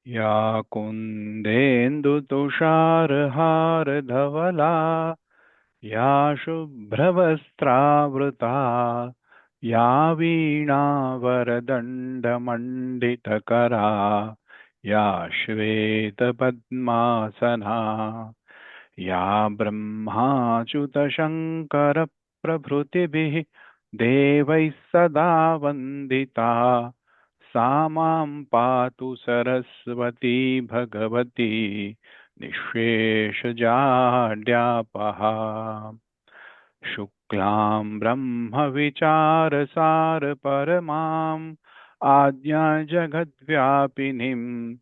या कुन्देन्दुतुषारहारधवला या शुभ्रवस्त्रावृता या वीणावरदण्डमण्डितकरा या श्वेतपद्मासना या ब्रह्माच्युतशङ्करप्रभृतिभिः देवैः सदा वन्दिता सा मां पातु सरस्वती भगवती निःशेषजाड्यापहा। शुक्लां ब्रह्मविचारसारपरमाम् आद्याजगद्व्यापिनीं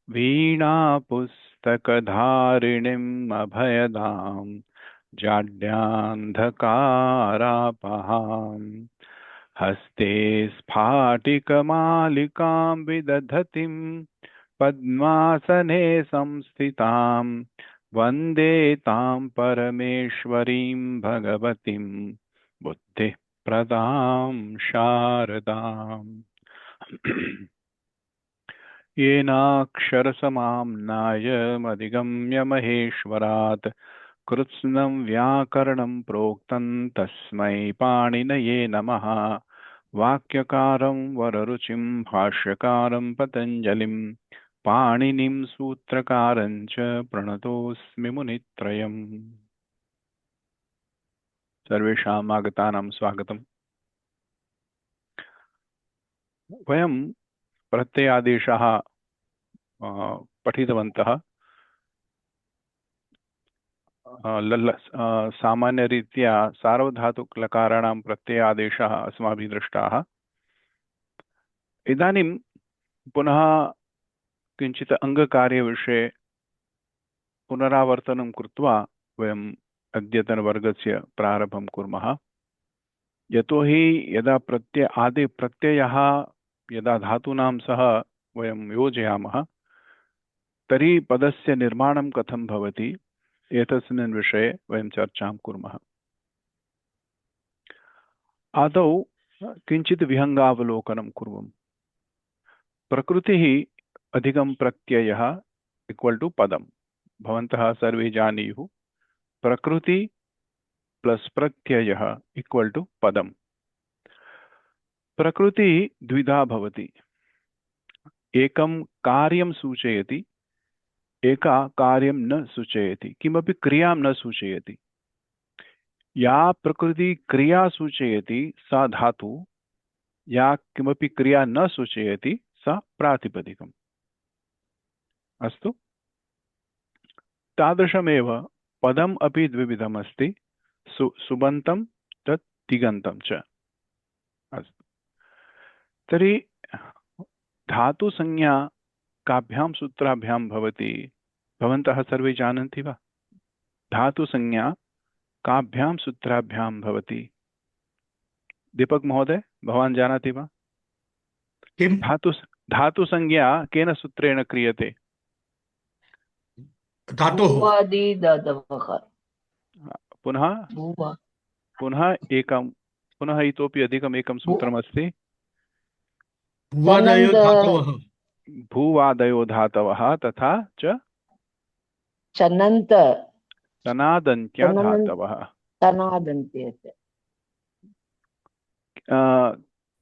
वीणापुस्तकधारिणीम् अभयदां जाड्यान्धकारापहाम्। हस्ते स्फाटिकमालिकां विदधतीं पद्मासने संस्थितां वन्दे तां परमेश्वरीं भगवतीं बुद्धिप्रदां शारदाम्। येनाक्षरसमाम्नायमधिगम्य महेश्वरात् कृत्स्नं व्याकरणं प्रोक्तं तस्मै पाणिनये नमः। वाक्यकारं वररुचिं भाष्यकारं पतञ्जलिं पाणिनिं सूत्रकारं च प्रणतोऽस्मि मुनित्रयम्। सर्वेषाम् आगतानां स्वागतम्। वयं प्रत्ययादेशः पठितवन्तः। सामान्यरीत्या सार्वधातुकलकाराणां प्रत्ययादेशः अस्माभिः दृष्टाः। इदानीं पुनः किञ्चित् अङ्गकार्यविषये पुनरावर्तनं कृत्वा वयम् अद्यतनवर्गस्य प्रारम्भं कुर्मः। यतोहि यदा प्रत्ययः यदा धातूनां सह वयं योजयामः तर्हि पदस्य निर्माणं कथं भवति एतस्मिन् विषये वयं चर्चां कुर्मः। आदौ किञ्चित् विहङ्गावलोकनं कुर्मः। प्रकृतिः अधिकं प्रत्ययः इक्वल् टु पदम्। भवन्तः सर्वे जानीयुः प्रकृति प्लस प्रत्ययः इक्वल् टु पदम्। प्रकृति द्विधा भवति। एकं कार्यं सूचयति, एका कार्यं न सूचयति, किमपि क्रियां न सूचयति। या प्रकृति क्रिया सूचयति सा धातु, या किमपि क्रिया न सूचयति सा प्रातिपदिकम्। अस्तु, तादृशमेव पदम् अपि द्विविधम् अस्ति, सुबन्तं तत् तिङन्तं च। अस्तु, तर्हि धातुसंज्ञा काभ्यां सूत्राभ्यां भवति भवन्तः सर्वे जानन्ति वा? धातुसंज्ञा काभ्यां सूत्राभ्यां भवति? दीपक महोदय, भवान् जानाति वा? किं? धातुसंज्ञा केन सूत्रेण क्रियते? धातोः। पुनः पुनः इतोपि अधिकम् एकं सूत्रमस्ति। भुवादयो धातवः। भूवादयो धातवः तथा च तनादन्त्या धातवः।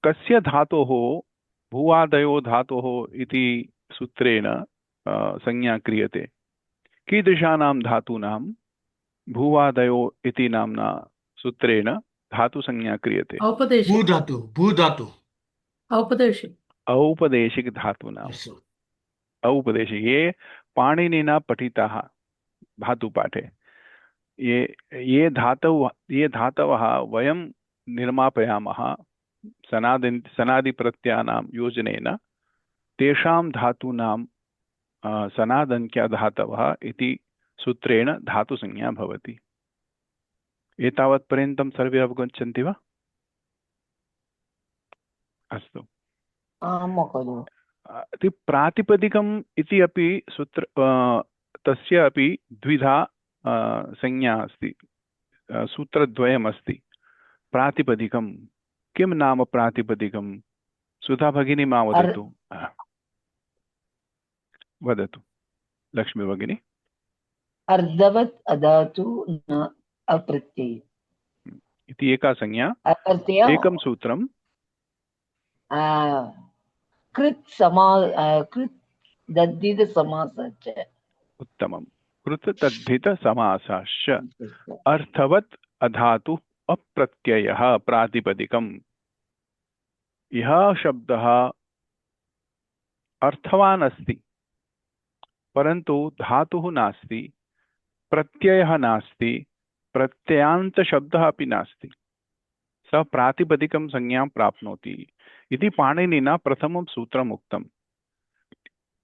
कस्य धातोः भूवादयो धातोः इति सूत्रेण संज्ञा क्रियते? कीदृशानां धातूनां भूवादयो इति नाम्ना सूत्रेण धातुसंज्ञा क्रियते? औपदेशिक धातूनाम्। औपदेशिक ये पाणिनिना पठिताः धातुपाठे। ये धातवः वयं निर्मापयामः सनादिप्रत्ययानां योजनेन, तेषां धातूनां सनादन्त्या धातवः इति सूत्रेण धातुसंज्ञा भवति। एतावत्पर्यन्तं सर्वे अवगच्छन्ति वा? अस्तु, प्रातिपदिकम् इति अपि सूत्र तस्य अपि द्विधा संज्ञा अस्ति, सूत्रद्वयमस्ति। प्रातिपदिकं किं नाम? प्रातिपदिकं सुधा भगिनी मा वदतु। वदतु लक्ष्मी भगिनी। अर्धवत् अधातु न अप्रत्यय इति एका संज्ञा, अप्रत्यय एकं सूत्रम्। कृत् दद्धित समासः च। उत्तमं। कृत तद्धित समासश्च अर्थवत् अधातु अप्रत्ययः प्रातिपदिकम्। यह शब्दः अर्थवान् अस्ति, परन्तु धातुः नास्ति, प्रत्ययः नास्ति, प्रत्ययान्तशब्दः अपि नास्ति, सः प्रातिपदिकं संज्ञां प्राप्नोति इति पाणिनिना प्रथमं सूत्रम् उक्तम्।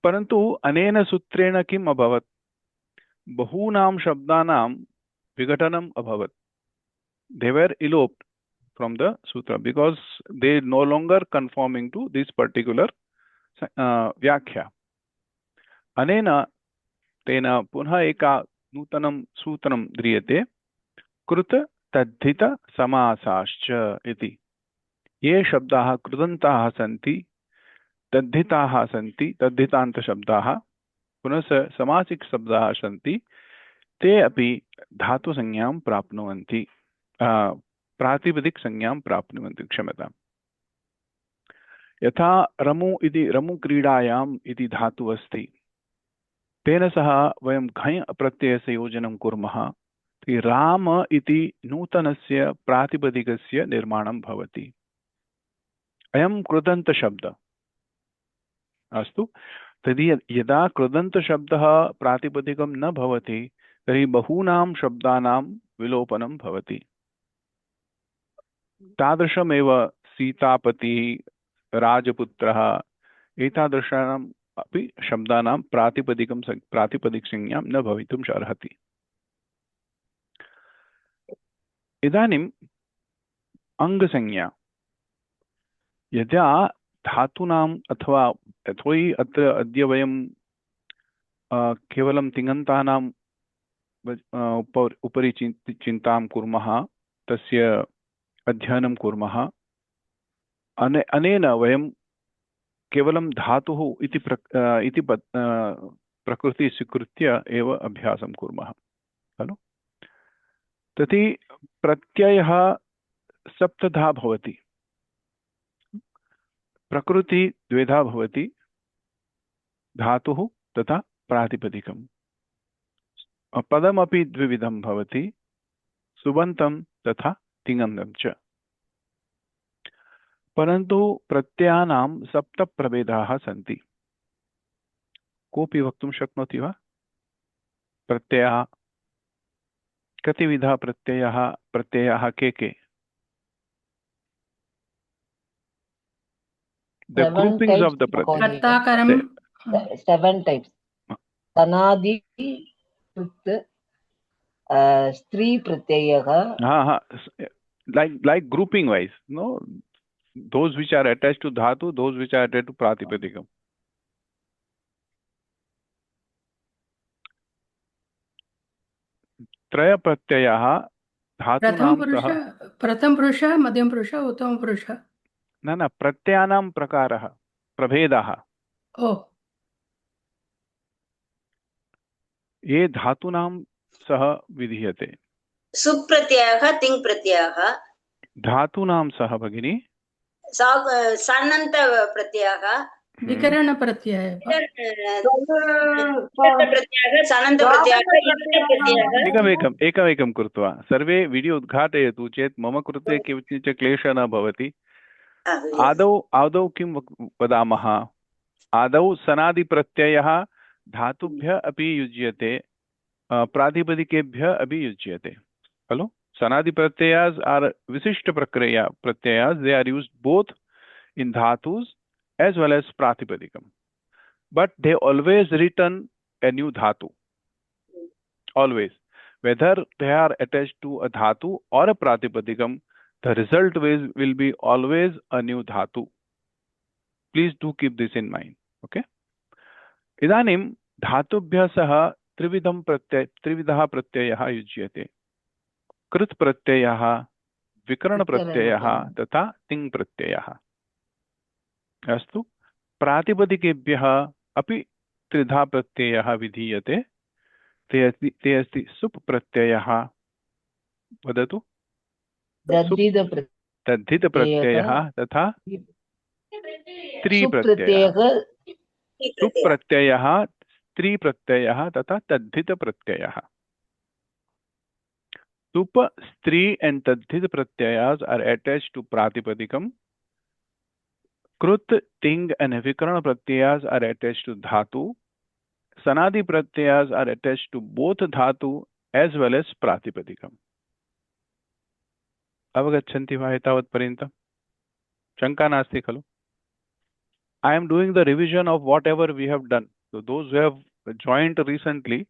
परन्तु अनेन सूत्रेण किम् अभवत्? बहूनां शब्दानां विघटनम् अभवत्। They were eloped from the sutra because they no longer conforming to this particular व्याख्या। अनेन तेन पुनः एका नूतनं सूत्रं ध्रियते, कृत तद्धित समासाश्च इति। ये शब्दाः कृदन्ताः सन्ति, तद्धिताः सन्ति, तद्धितान्तशब्दाः, पुनः समासिक शब्दाः सन्ति, ते अपि धातुसंज्ञां प्राप्नुवन्ति, प्रातिपदिक संज्ञां प्राप्नुवन्ति, क्षम्यताम्। यथा रमु इति रमुक्रीडायाम् इति धातुः अस्ति, तेन सह वयं घञ् प्रत्ययस्य योजनं कुर्मः, राम इति नूतनस्य प्रातिपदिकस्य निर्माणं भवति। अयं कृदन्तशब्दः अस्तु। तर्हि यदा कृदन्तशब्दः प्रातिपदिकं न भवति तर्हि बहूनां शब्दानां विलोपनं भवति। तादृशमेव सीतापतिः, राजपुत्रः, एतादृशानाम् अपि शब्दानां प्रातिपदिकसंज्ञां न भवितुम् अर्हति। इदानीम् अङ्गसंज्ञा। यदा धातूनाम् अथवा यतोहि अत्र अद्य वयं केवलं तिङन्तानां उपरि चिन्तां कुर्मः, तस्य अध्ययनं कुर्मः। अनेन वयं केवलं धातुः इति प्रकृति स्वीकृत्य एव अभ्यासं कुर्मः खलु। तर्हि प्रत्ययः सप्तधा भवति, प्रकृति द्विधा भवति, धातुः तथा प्रातिपदिकम्। पदमपि द्विविधं भवति, सुबन्तं तथा तिङन्तं च। परन्तु प्रत्ययानां सप्त प्रभेदाः सन्ति। कोऽपि वक्तुं शक्नोति वा? प्रत्ययः कतिविधः प्रत्ययाः के? The groupings of the कर्ताकरम् 7 types. तनादि कृत् स्त्री प्रत्ययः। like grouping wise, no, those which are attached to dhatu, those which are attached to pratipadikam. त्रय प्रत्ययः धातूनां सह। प्रथम पुरुष, मध्यम पुरुष, उत्तम पुरुष। न प्रत्ययानां प्रकारः, प्रभेदाः। ये धातूनां सह विधीयते। सुप्रत्ययः, तिङ् प्रत्ययः। धातूनां सह भगिनी सान्नन्त प्रत्ययः, विकरण प्रत्यय, एकमेकं कृत्वा सर्वे वीडियो उद्घाटयतु चेत् मम कृते किञ्चित् क्लेशः न भवति। आदौ किं वदामः? आदौ सनादिप्रत्ययः धातुभ्यः अपि युज्यते, प्रातिपदिकेभ्यः अपि युज्यते खलु। Sanadi pratyayas are Visishta pratyayas. They are used both in dhatus as well as pratipadikam. But they always return a new dhatu. Always. Whether they are attached to a dhatu or a pratipadikam, the result will be always a new dhatu. Please do keep this in mind. Okay? Idanim dhatubhya saha trividah pratyayah yujyate. कृत प्रत्ययः, विकरण प्रत्ययः तथा तिङ् प्रत्ययः। अस्तु। प्रातिपदिकेभ्यः अपि त्रिधा प्रत्ययः विधीयते ते अस्ति सुप् प्रत्ययः। वदतु। सुप् तद्धित प्रत्ययः तथा त्रिप्रत्ययः। सुप्रत्ययः सुप् प्रत्ययः स्त्री तथा तद्धित प्रत्ययः। सुप, स्त्री and tadhit pratyayas are attached to pratipadikam. Krut, ting and vikarana pratyayas are attached to dhatu. Sanadi pratyayas are attached to both dhatu as well as pratipadikam. Avagachanti va etavat parintam? Shanka nasti khalu? I am doing the revision of whatever we have done. So those who have joined recently,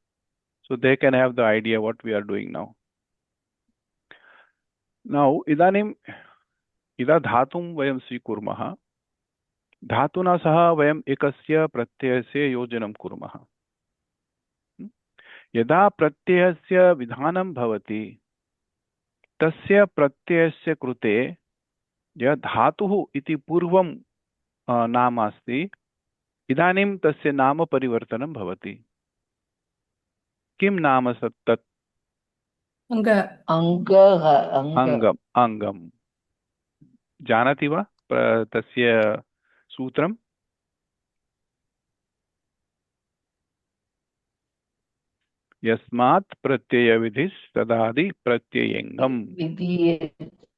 so they can have the idea what we are doing now. Now, idanim इदा धातुं वयं स्वीकुर्मः। धातुना सह वयम् एकस्य प्रत्ययस्य योजनं कुर्मः। यदा प्रत्ययस्य विधानं भवति तस्य प्रत्ययस्य कृते यः धातुः इति पूर्वं नाम अस्ति, इदानीं तस्य नाम परिवर्तनं भवति। किं नाम तत्? अङ्गम्। अङ्गम् जानाति वा तस्य सूत्रम्? यस्मात् प्रत्ययविधिस्तदादि प्रत्ययेङ्गम्।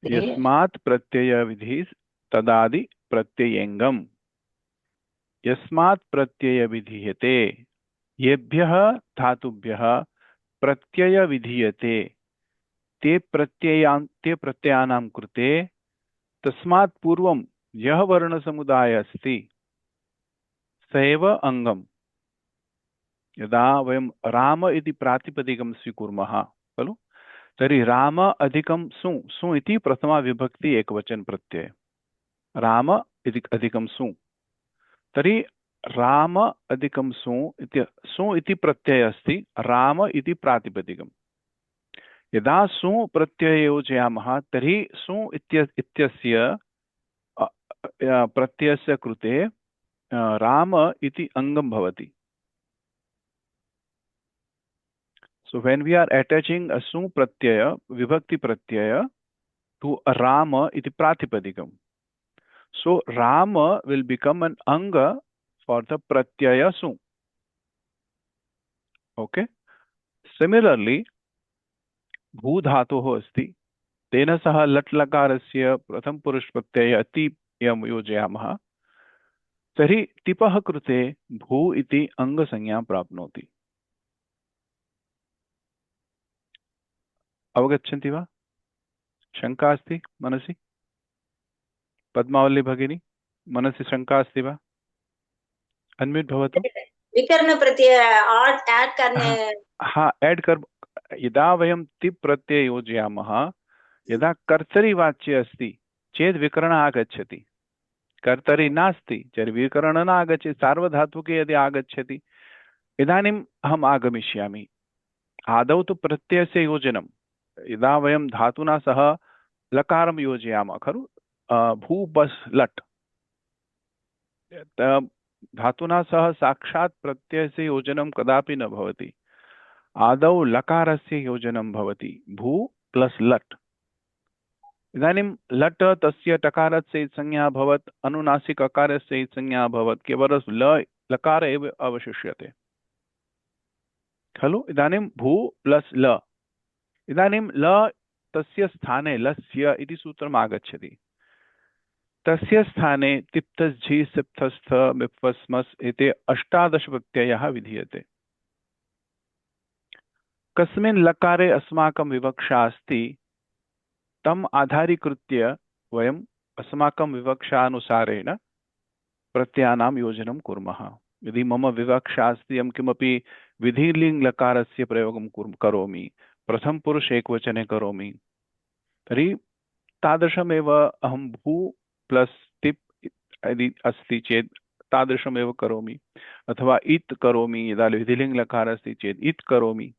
यस्मात् प्रत्ययविधिस्तदादि प्रत्ययेङ्गम्। यस्मात् प्रत्यय विधीयते, येभ्यः धातुभ्यः प्रत्यय विधीयते ते प्रत्ययानां कृते तस्मात् पूर्वं यः वर्णसमुदाय अस्ति स एव अङ्गम्। यदा वयं राम इति प्रातिपदिकं स्वीकुर्मः खलु, तर्हि राम अधिकं सु, सु इति प्रथमा विभक्ति एकवचन प्रत्यय, राम इति अधिकं सु, तर्हि राम अधिकं सु इति प्रत्यय अस्ति, राम इति प्रातिपदिकम्। यदा सु प्रत्यय योजयामः तर्हि सु इत्यस्य प्रत्ययस्य कृते राम इति अङ्गं भवति। So when we are attaching a su pratyaya, vibhakti pratyaya to a rama iti pratipadikam, so rama will become an anga for the pratyaya su. Okay. Similarly, bhu dhatoh asti, tena saha lat lakarasya pratham purush pratyaya ati yam yojayamah, तर्हि तिपः कृते भू इति अंगसंज्ञा प्राप्नोति। अवगच्छन्ति वा? शंका अस्ति मनसि? पद्मावली भगिनी, मनसि शंका अस्ति वा? अनम्यूट भवतु। विकर्ण प्रत्यय ऐड करने, हाँ ऐड कर। यदा वयं तिप् प्रत्यय योजयामः, यदा कर्तरि वाच्य अस्ति चेत् विकरण आगच्छति, कर्तरि नास्ति चेत् विकरण न आगच्छति, सार्वधातुके यदि आगच्छति। इदानीम् अहम् आगमिष्यामि। आदौ तु प्रत्ययस्य योजनं, यदा वयं धातुना सह लकारं योजयामः खलु, भू बस् लट्, धातुना सह साक्षात् प्रत्ययस्य योजनं कदापि न भवति। आदौ लकारस्य योजनं भवति, भू प्लस् लट्। इदानीं लट् तस्य टकारस्य संज्ञा अभवत्, अनुनासिक अकारस्य संज्ञा अभवत्, केवलं लकार एव अवशिष्यते खलु। इदानीं भू प्लस् ल, इदानीं ल तस्य स्थाने लस्य इति सूत्रम् आगच्छति, तस्य स्थाने तिप्तस् झि सिप्तस्थ मिप्वस्मस् इति 18 प्रत्ययः विधीयते। कस्मिन् लकारे अस्माकं विवक्षा अस्ति तम् आधारीकृत्य वयम् अस्माकं विवक्षानुसारेण प्रत्ययानां योजनं कुर्मः। यदि मम विवक्षा अस्ति अहं किमपि विधिलिङ्ग् लकारस्य प्रयोगं करोमि, प्रथम पुरुष एकवचने करोमि, तर्हि तादृशमेव अहं भू प्लस् तिप् यदि अस्ति चेत् तादृशमेव करोमि, अथवा इत् करोमि, यदा विधिलिङ्ग् लकार अस्ति चेत् इत् करोमि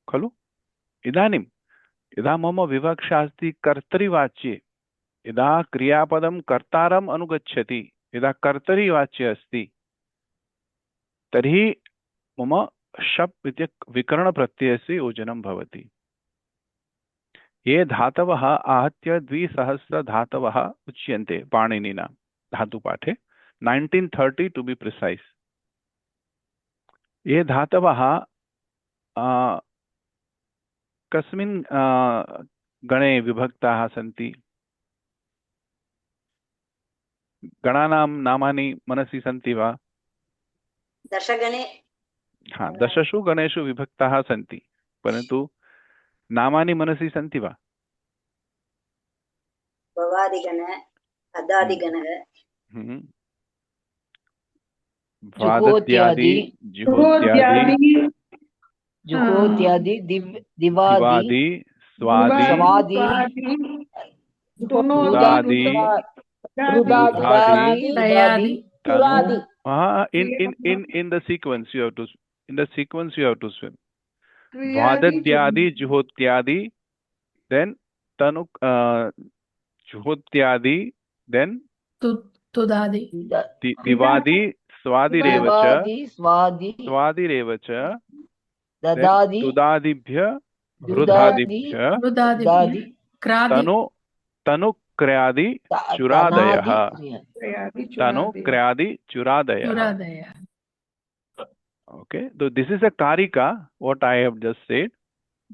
खलु। इदानीं यदा मम विवक्षा अस्ति कर्तरिवाच्ये, यदा क्रियापदं कर्तारम् अनुगच्छति यदा कर्तरीवाच्य अस्ति तर्हि मम शप् इति विकरणप्रत्ययस्य योजनं भवति। ये धातवः आहत्य 2,000 धातवः उच्यन्ते पाणिनिना धातुपाठे 1930 टू बी प्रिसैस्। ये धातवः कस्मिन् गणे विभक्ताः सन्ति? गणानां नामानि मनसि सन्ति वा? दशगणे। हाँ, 10 गणेषु विभक्ताः सन्ति, परन्तु नामानि मनसि सन्ति वा? भवादिगणः, अदादिगणः, वादत्यादि, जुहोत्यादि, जुहोत्यादि, दिवादि, स्वादि, रुदादि, तयादि, in the sequence you have to swim. Vadadyadi, juhotyadi, then tanu, juhotyadi, then तुदादि, divadi, स्वादिरेवच, स्वादिरेवच, ददादि, तुदादिभ्य, रुदादिभ्य, Tanu क्र्यादि चुरादयः, Tanu क्र्यादि चुरादयः. Okay, so this is a karika, what I have just said,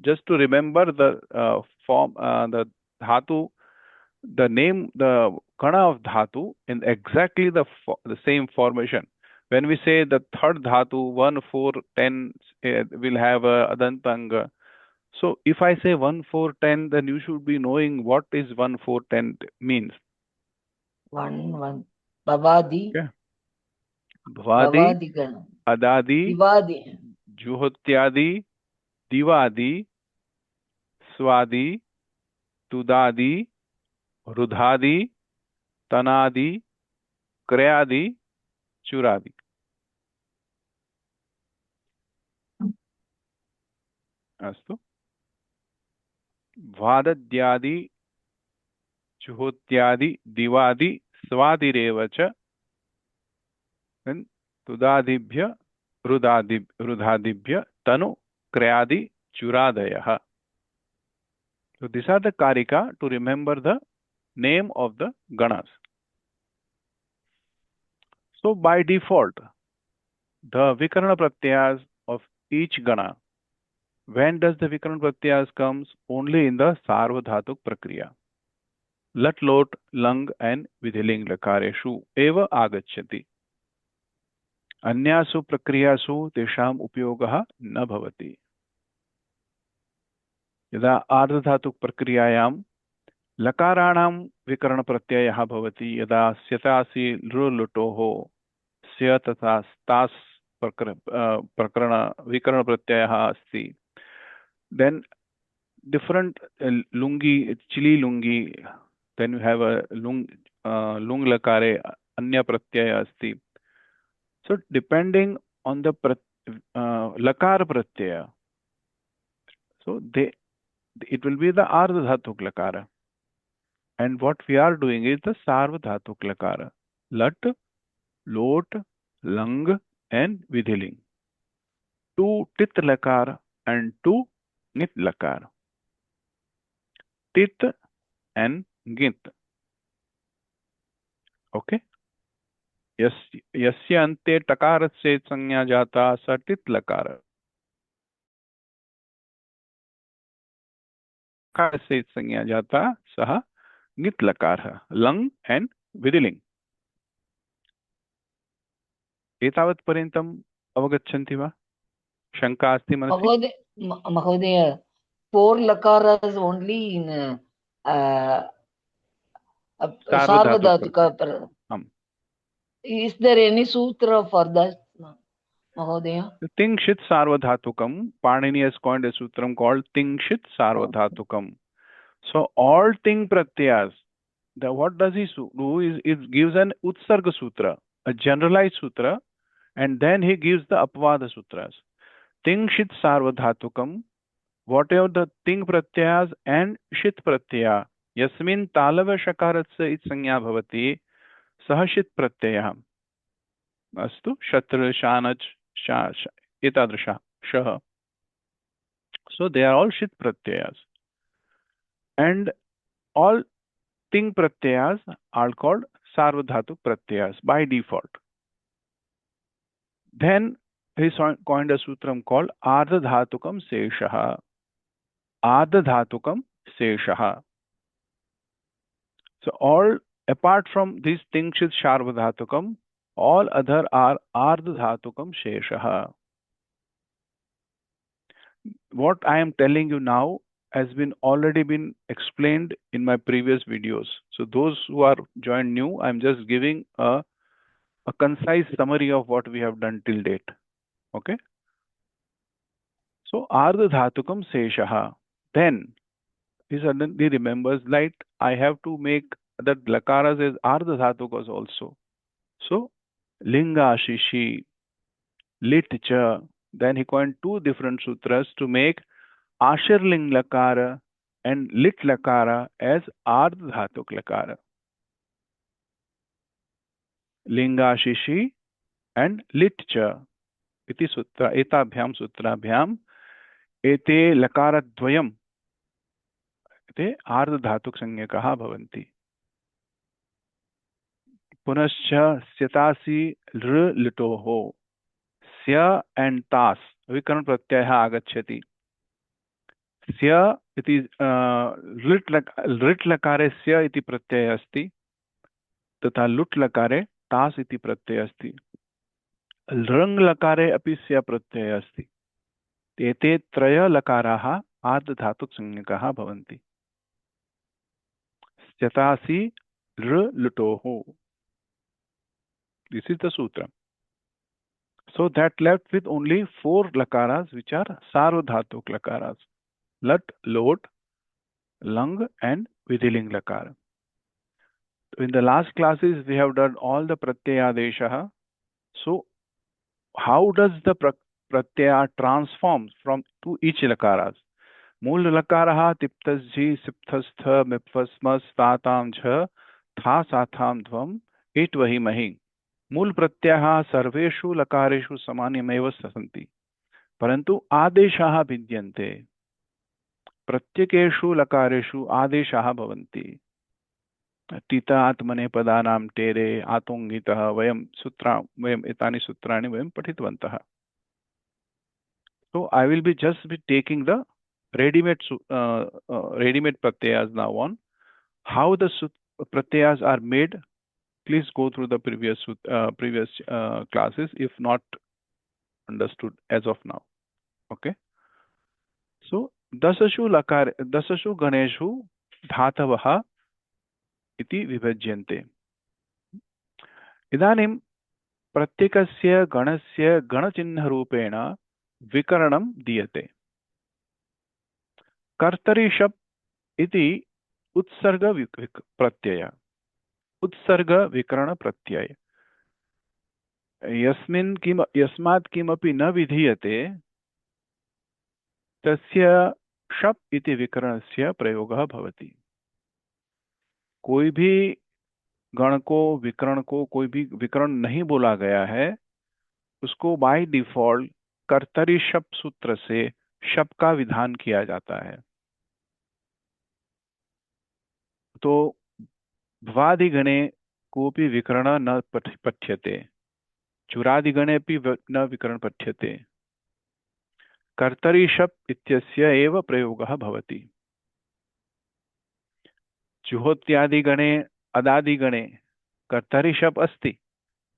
just to remember the form, the dhatu, the name, the kana of dhatu in exactly the same formation. When we say the third dhatu 1, 4, 10 will have a adantanga. So if I say 1, 4, 10, then you should be knowing what is 1, 4, 10 means. 1 Bhavadi, okay. Bhavadi, adadi, divadi, juhotyadi, divadi, swadi, tudadi, rudhadi, tanadi, krayadi, churadi. अस्तु. वादद्यादि, जुहोत्यादि, दिवादि, स्वादिरेव च, तुदादिभ्य, रुधादिभ्य, तनु क्रयादि चुरादयः. So these are the karika to remember the name of the ganas. So by default, the vikarana pratyas of each gana, when does the vikarana pratyas comes? Only in the sarvadhatuk prakriya. Lat, lot, lang and vidhiling lakareshu eva agachyati. अन्यासु प्रक्रियासु तेषाम् उपयोगः न भवति. यदा आर्धधातुक प्रक्रियायां लकाराणां विकरण प्रत्ययः भवति, यदा स्यतासि लृलुटोः स्य तथा स्तास् प्रकरण विकरण प्रत्ययः अस्ति, then different lungi, chili lungi, then you have a lung lakare anya pratyaya asti. So depending on the lakar pratyaya, so it will be the ardhadhatuk lakara, and what we are doing is the sarvadhatuk lakara, lat, lot, lang and vidhiling, 2 tit lakar and 2 nit lakar, tit and git. Okay. यस्य अन्ते टकारस्य संज्ञा जाता स टित् लकार, टकारस्य संज्ञा जाता सः ङित् लकारः, लङ् एंड विधिलिङ्. एतावत् पर्यन्तम् अवगच्छन्ति वा? शङ्का अस्ति मनसि? महोदय, 4 lakaras only in sarvadhatuk. Is there any sutra for that, Mahodaya? Tingshit sarvadhatukam. Panini has coined a sutram called Tingshit sarvadhatukam. So all ting pratyas, what does he do is it gives an utsarga sutra, a generalized sutra, and then he gives the apvada sutras. Tingshit sarvadhatukam, whatever the ting pratyas and shit pratyaya, yasmin talava shakaratsa it sanya bhavati, सः षित् प्रत्ययः अस्तु शत्र शानच् एतादृशः शः so they are all shit pratyayas and all ting pratyayas are called sarvadhatu pratyayas by default. Then he coined a sutram called ardhadhatukam seshah. Ardhadhatukam seshah. So all apart from these things with sarvadhatukam, all other are ardhadhatukam sheshah. What I am telling you now has been already been explained in my previous videos. So those who are joined new, I'm just giving a concise summary of what we have done till date. Okay. So ardhadhatukam seshaha. Then he suddenly remembers, like, I have to make that lakaras as ardhadhatukas also. So linga shishi lit cha. Then he coined two different sutras to make Ashirling lakara and lit lakara as ardhatuk lakara. Lingashishi and lit cha. Iti sutra, etabhyam sutrabhyam, ete lakara dvayam, ete ardhatuk sanyakaha bhavanti. Punascha syatasi lr litoho. Sya and tas, vikaran pratyaya agacchati. Sya iti lit lakare sya iti pratyaya asti. तथा लुट लकारे तास इति प्रत्यय अस्ति रंग लकारे अपि स्य प्रत्यय अस्ति एते त्रय लकाराः आर्धधातुक संज्ञकाः भवन्ति स्यतासि लृ लुटोः. This is the sutra. So that left with only 4 lakaras which are sarvadhatuk lakaras: lat, lot, lang and vidhiling lakara. In the last classes, we have done all the pratyayadesha. So, how does the pratyaya transform from to each lakaras? Mool lakaraha tiptasji sipthastha mipvasmas tatam jha tha satham dvam etvahi mahi. Mool pratyaha sarveshu lakareshu samanyameva sasanti. Parantu adeshaha vidyante. Pratyekeshu lakareshu adeshaha bhavanti. टीता आत्मने पदानां टेरे आतोंगितः वयम एतानि सूत्राणि वयम पठितवन्तः. So I will be just be taking the ready-made pratyayas now on. How the pratyayas are made, please go through the previous classes if not understood as of now. Okay. So dasashu ganeshu dhatavah इति विभज्यन्ते. इदानीं प्रत्येकस्य गणस्य गणचिह्नरूपेण विकरणं दीयते. कर्तरि शप् इति उत्सर्ग प्रत्यय, उत्सर्ग विकरण प्रत्यय. यस्मात् किमपि न विधीयते तस्य शप् इति विकरणस्य प्रयोगः भवति. कोई भी गण को विकरण को कोई भी विकरण नहीं बोला गया है उसको बाय डिफॉल्ट कर्तरि शप सूत्र से शप का विधान किया जाता है. तो भवादिगणे कोपि विकरण न पठ्यते, चुरादिगणे अपि न विकरण पठ्यते. कर्तरि शप इत्यस्य एव प्रयोगः भवति. जुहोत्यादिगणे अदादिगणे कर्तरि शप् अस्ति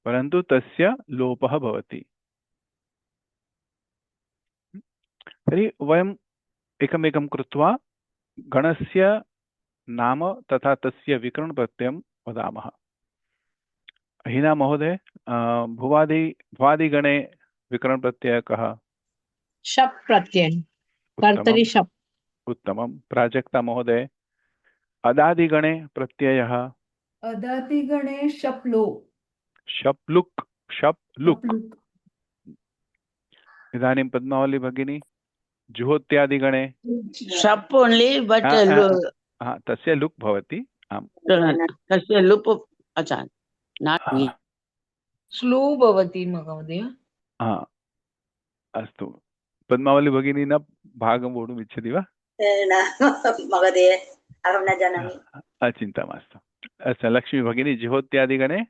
परन्तु तस्य लोपः भवति. तर्हि वयम् एकमेकं कृत्वा गणस्य नाम तथा तस्य विकरण प्रत्ययं वदामः. हिना महोदय, भुवादिगणे विकरण प्रत्ययः कः? शप् प्रत्यय, कर्तरि शप्. उत्तमं. प्राजक्ता महोदय, अदादिगणे प्रत्ययः? अदादिगणे शप्लो. शप्लुक्, शप्लुक्. इदानीं पद्मावली भगिनी, जुहोत्यादिगणे? शप् ओन्ली बट तस्य लुक् भवति. आम्, तस्य लुप्. अच्छा, स्लू भवति महोदय। हा अस्तु पद्मावली भगिनी न भागं वोढुम् इच्छति वा? न महोदय अहं न जानामि। चिन्ता मास्तु। अस्तु लक्ष्मी भगिनी जिहोत्यादिगणे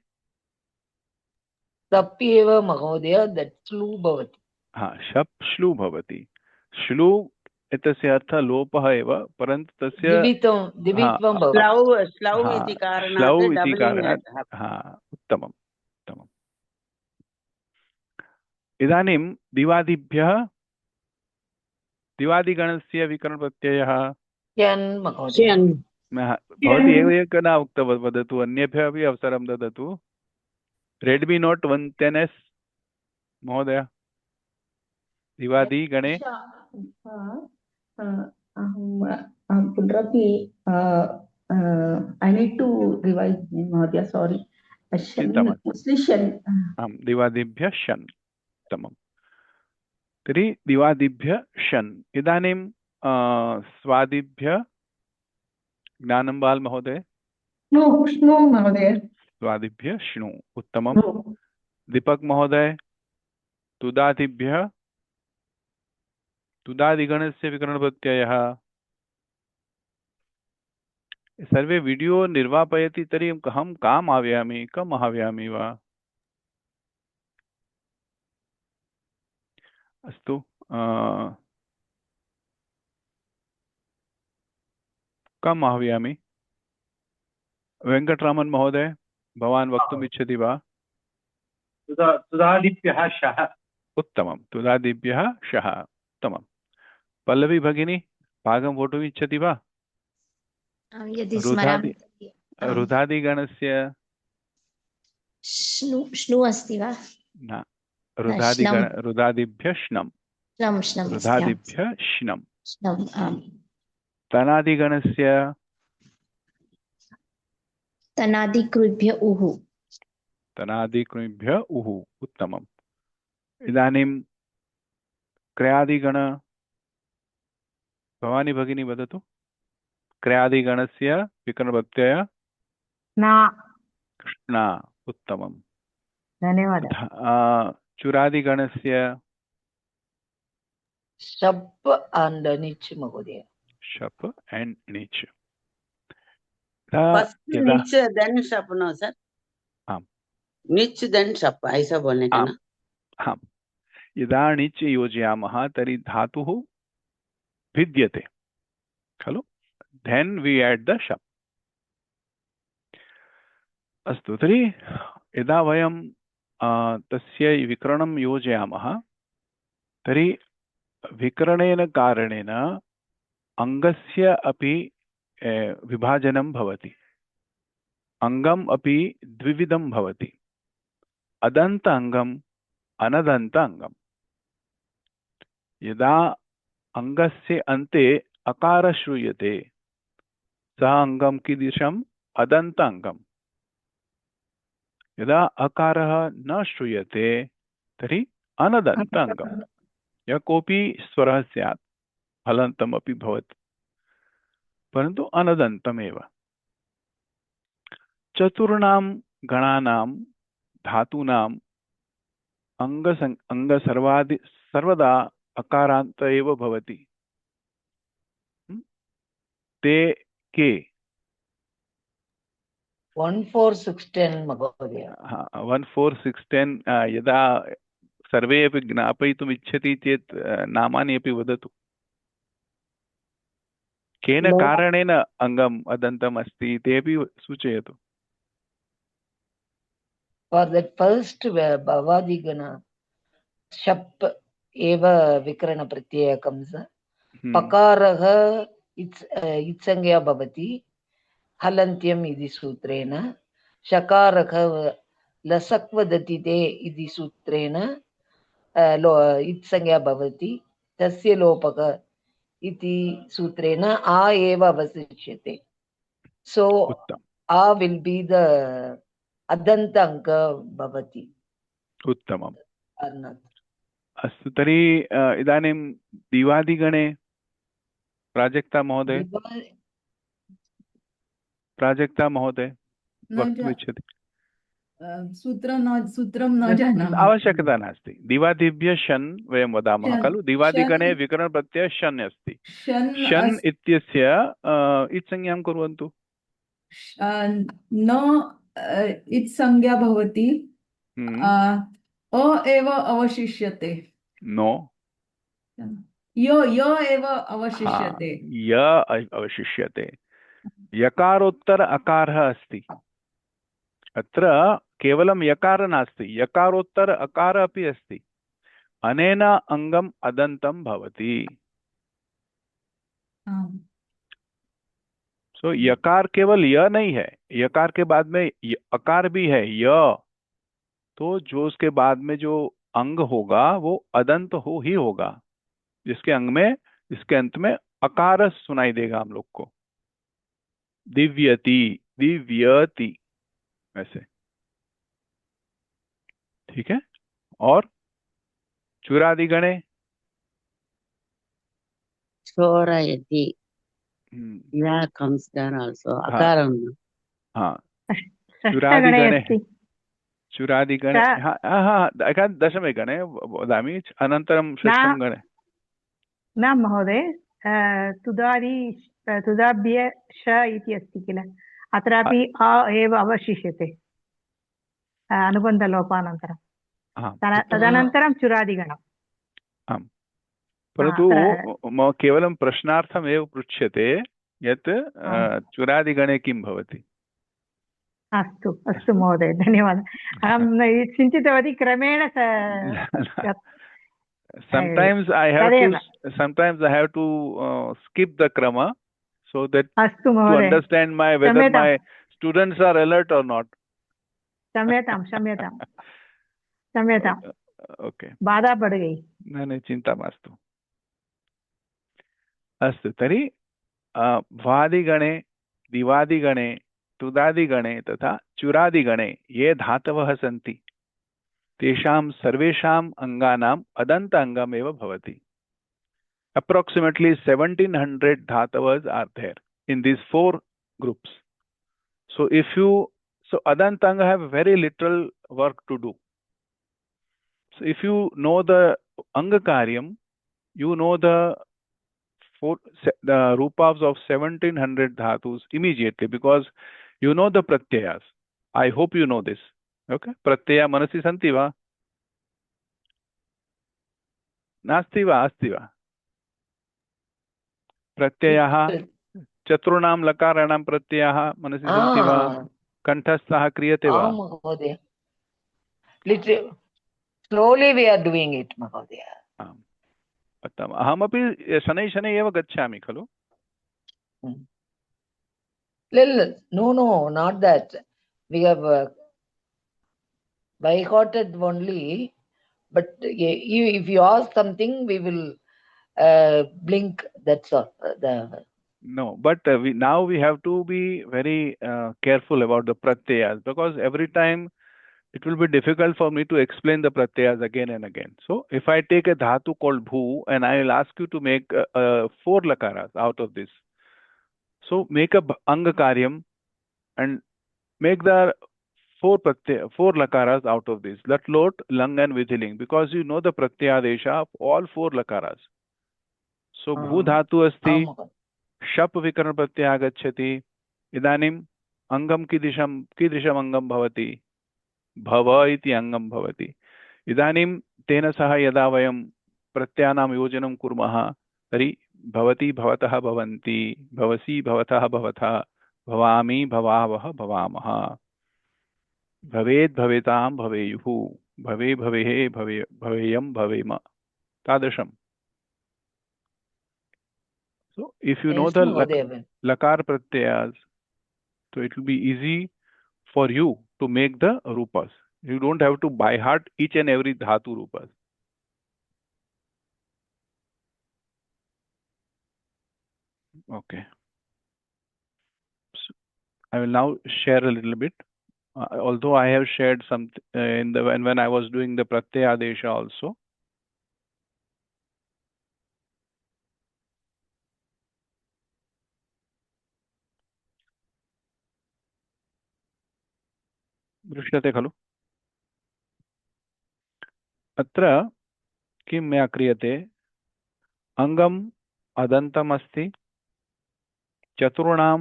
तप् एव महोदय, दट् स्लू भवति। हा शप् श्लू भवति। श्लू एतस्य अर्थः लोपः एव, परन्तु तस्य द्वित्वं भवति। स्लौ इति कारणात् श्लौ इति डबलिङ्ग् कारणात् उत्तमम् उत्तमम्। इदानीं दिवादिगणस्य विकरणप्रत्ययः भवती एव एकदा उक्तवती, वदतु, अन्येभ्यः अपि अवसरं ददतु। रेड्मी नोट 110S महोदय दिवादिगणे पुनरपि I need to revise महोदय, sorry. आम् दिवादिभ्यः शन् उत्तमम्। तर्हि दिवादिभ्यः शन्। इदानीं स्वादिभ्यः ज्ञानं बाल महोदय। श्नु महोदय। स्वादिभ्यः श्नु उत्तमम्। दीपक महोदय तुदादिभ्यः तुदादिगणस्य विकरणप्रत्ययः। सर्वे वीडियो निर्वापयति तर्हि अहं कम् आह्वयामि वा? अस्तु कम् आह्वयामि? वेङ्कटरामन् महोदय भवान् वक्तुम् इच्छति वा? तुदादिभ्यः शः। उत्तमं तुदादिभ्यः शः उत्तमं। पल्लवी भगिनी भागं वोढुम् इच्छति वा? रुधादिगणस्य श्नु अस्ति वा? न रुधादिभ्यः श्नम्। रुधादिभ्यः श्नम्। तनादिगणस्य तनादिकृभ्य उः। तनादिकृभ्यः उः उत्तमम्। इदानीं क्रयादिगण भवानी भगिनी वदतु। क्रयादिगणस्य विकरणप्रत्ययः कृष्णा उत्तमम्। धन्यवादः। चुरादिगणस्य शप् एण्ड् णिच् महोदय। शप् एण्ड् णिच्। णिच् देन् शप् नो सर। आम् णिच् देन् शप् ऐसा बोलने का ना? आम् यदा णिच् योजयामः तर्हि धातुः भिद्यते खलु, then we add the shap। अस्तु तर्हि यदा वयं तस्य विकरणं योजयामः तर्हि विकरणेन कारणेन अङ्गस्य अपि विभाजनं भवति। अङ्गम् अपि द्विविधं भवति, अदन्त अङ्गम् अनदन्त अङ्गम्। यदा अङ्गस्य अन्ते अकार श्रूयते सः अङ्गं कीदृशम्? अदन्त अङ्गम्। यदा अकारः न श्रूयते तर्हि अनदन्त अङ्गम्। यः कोऽपि स्वरः स्यात् हलन्तमपि भवति परन्तु अनदन्तमेव। चतुर्णां गणानां धातूनाम् अङ्ग सर्वदा अकारान्त एव भवति। ते के 1 4 6 10 महोदय। 1 4 6 10 यदा सर्वे अपि ज्ञापयितुम् इच्छति चेत् नामानि अपि वदतु। केन कारणेन अङ्गम् अदन्तम् अस्ति तेपि सूचयतु। For that first भवादिगण शप् एव विकरण प्रत्यय comes। पकारः इत्संज्ञा भवति हलन्त्यम् इति सूत्रेण। शकारः लसक्वदतिते इति सूत्रेण इत्संज्ञा भवति, तस्य लोपः इति सूत्रेण आ एव अवशिष्यते। So uh will be the अदन्त अङ्क भवति। उत्तमम्। अस्तु तर्हि इदानीं दिवादिगणे प्राजक्ता महोदय वक्तुम् इच्छति? सूत्रं न जानामि। आवश्यकता नास्ति। दिवादिभ्यः शन वयं वदामः शन खलु। दिवादिगणे शन विकरणप्रत्ययः शन अस्ति। शन शन इत्यस्य इत्संज्ञां कुर्वन्तु। न इत्संज्ञा भवति। अ एव अवशिष्यते। नो। य एव अवशिष्यते। य अवशिष्यते। यकारोत्तर अकारः अस्ति। अत्र केवलं यकार नास्ति, यकारोत्तर अकार अपि अस्ति। अनेन अंगम अदंतं भवति। सो यकार केवल य नहीं है, यकार के बाद में अकार भी है य। तो जो उसके बाद में जो अंग होगा वो अदंत हो ही होगा, जिसके अंग में, इसके अंत में अकार सुनाई देगा हम लोग को। दिव्यति, दिव्यति, ऐसे। ठीक है। और चुरादिगणे चोरयति, हम्म, yeah comes there also. हाँ Akaram. हाँ। षष्ठगणे चुरादिगणे, अस्ति। चुरादिगणे, च हाँ हाँ, दशमे गणे वदामि, अनन्तरं न षष्ठं गणे। न महोदय, तुदादि तुदाभ्य श इति अस्ति किल, अत्रापि अ एव अवशिष्यते अनुबन्धलोपानन्तरं। हाँ तदनन्तरं चुरादिगणम्। आम्, परन्तु केवलं प्रश्नार्थमेव पृच्छ्यते यत् चुरादिगणे किं भवति। अस्तु अस्तु महोदय, धन्यवादः। अहं चिन्तितवती क्रमेण sometimes I have to skip the krama so that अस्तु to महोदय, understand whether my students are alert or not. क्षम्यतां क्षम्यतां क्षम्यतां, ओके, बाधा पड़ गई। न चिन्ता मास्तु। अस्तु तर्हि वादिगणे, दिवादिगणे, तुदादिगणे तथा चुरादिगणे ये धातवः सन्ति तेषां सर्वेषाम् अङ्गानाम् अदन्त अङ्गमेव भवति। Approximately 1700 dhatavas are there in these four groups. So Adantanga have very little work to do. So if you know the Angakaryam, you know the rupas of 1700 dhatus immediately, because you know the pratyayas. I hope you know this. Okay? Pratyaya manasi santi va? Nasti va? Asti va? प्रत्ययः चतुर्णां लकाराणां प्रत्ययः मनसि सन्ति वा? कंठस्थः क्रियते वा? महोदय, slowly we are doing it, महोदय। उत्तमम्। अहमपि शनैः शनैः एव गच्छामि खलु। No, not that. We have by hearted only, but if you ask something, we will blink. That's all. No, but now we have to be very careful about the pratyayas, because every time it will be difficult for me to explain the pratyayas again and again. So if I take a dhatu called bhu and I will ask you to make 4 lakaras out of this. So make a angakaryam and make the 4 lakaras out of this. Lat, lot, lang and vidhiling, because you know the pratyadesha of all 4 lakaras. So bhu dhatu asti, shap vikarana pratyaya agacchati, idanim angam कीदृशम् अङ्गं भवति, भव इति अङ्गं भवति। इदानीं तेन सह यदा वयं प्रत्ययानां योजनं कुर्मः तर्हि भवति भवतः भवन्ति, भवसि भवतः भवतः, भवामि भवावः भवामः, भवेत् भवेतां भवेयुः, भवे भवेः भवेयं भवेम, तादृशम्। So if you know the lakar pratyayas, so it will be easy for you to make the rupas. You don't have to by heart each and every dhatu rupas. Okay. So I will now share a little bit. Although I have shared some when I was doing the pratyayadesha also. दृश्यते खलु? अत्र किं मया क्रियते? अङ्गम् अदन्तमस्ति, चतुर्णां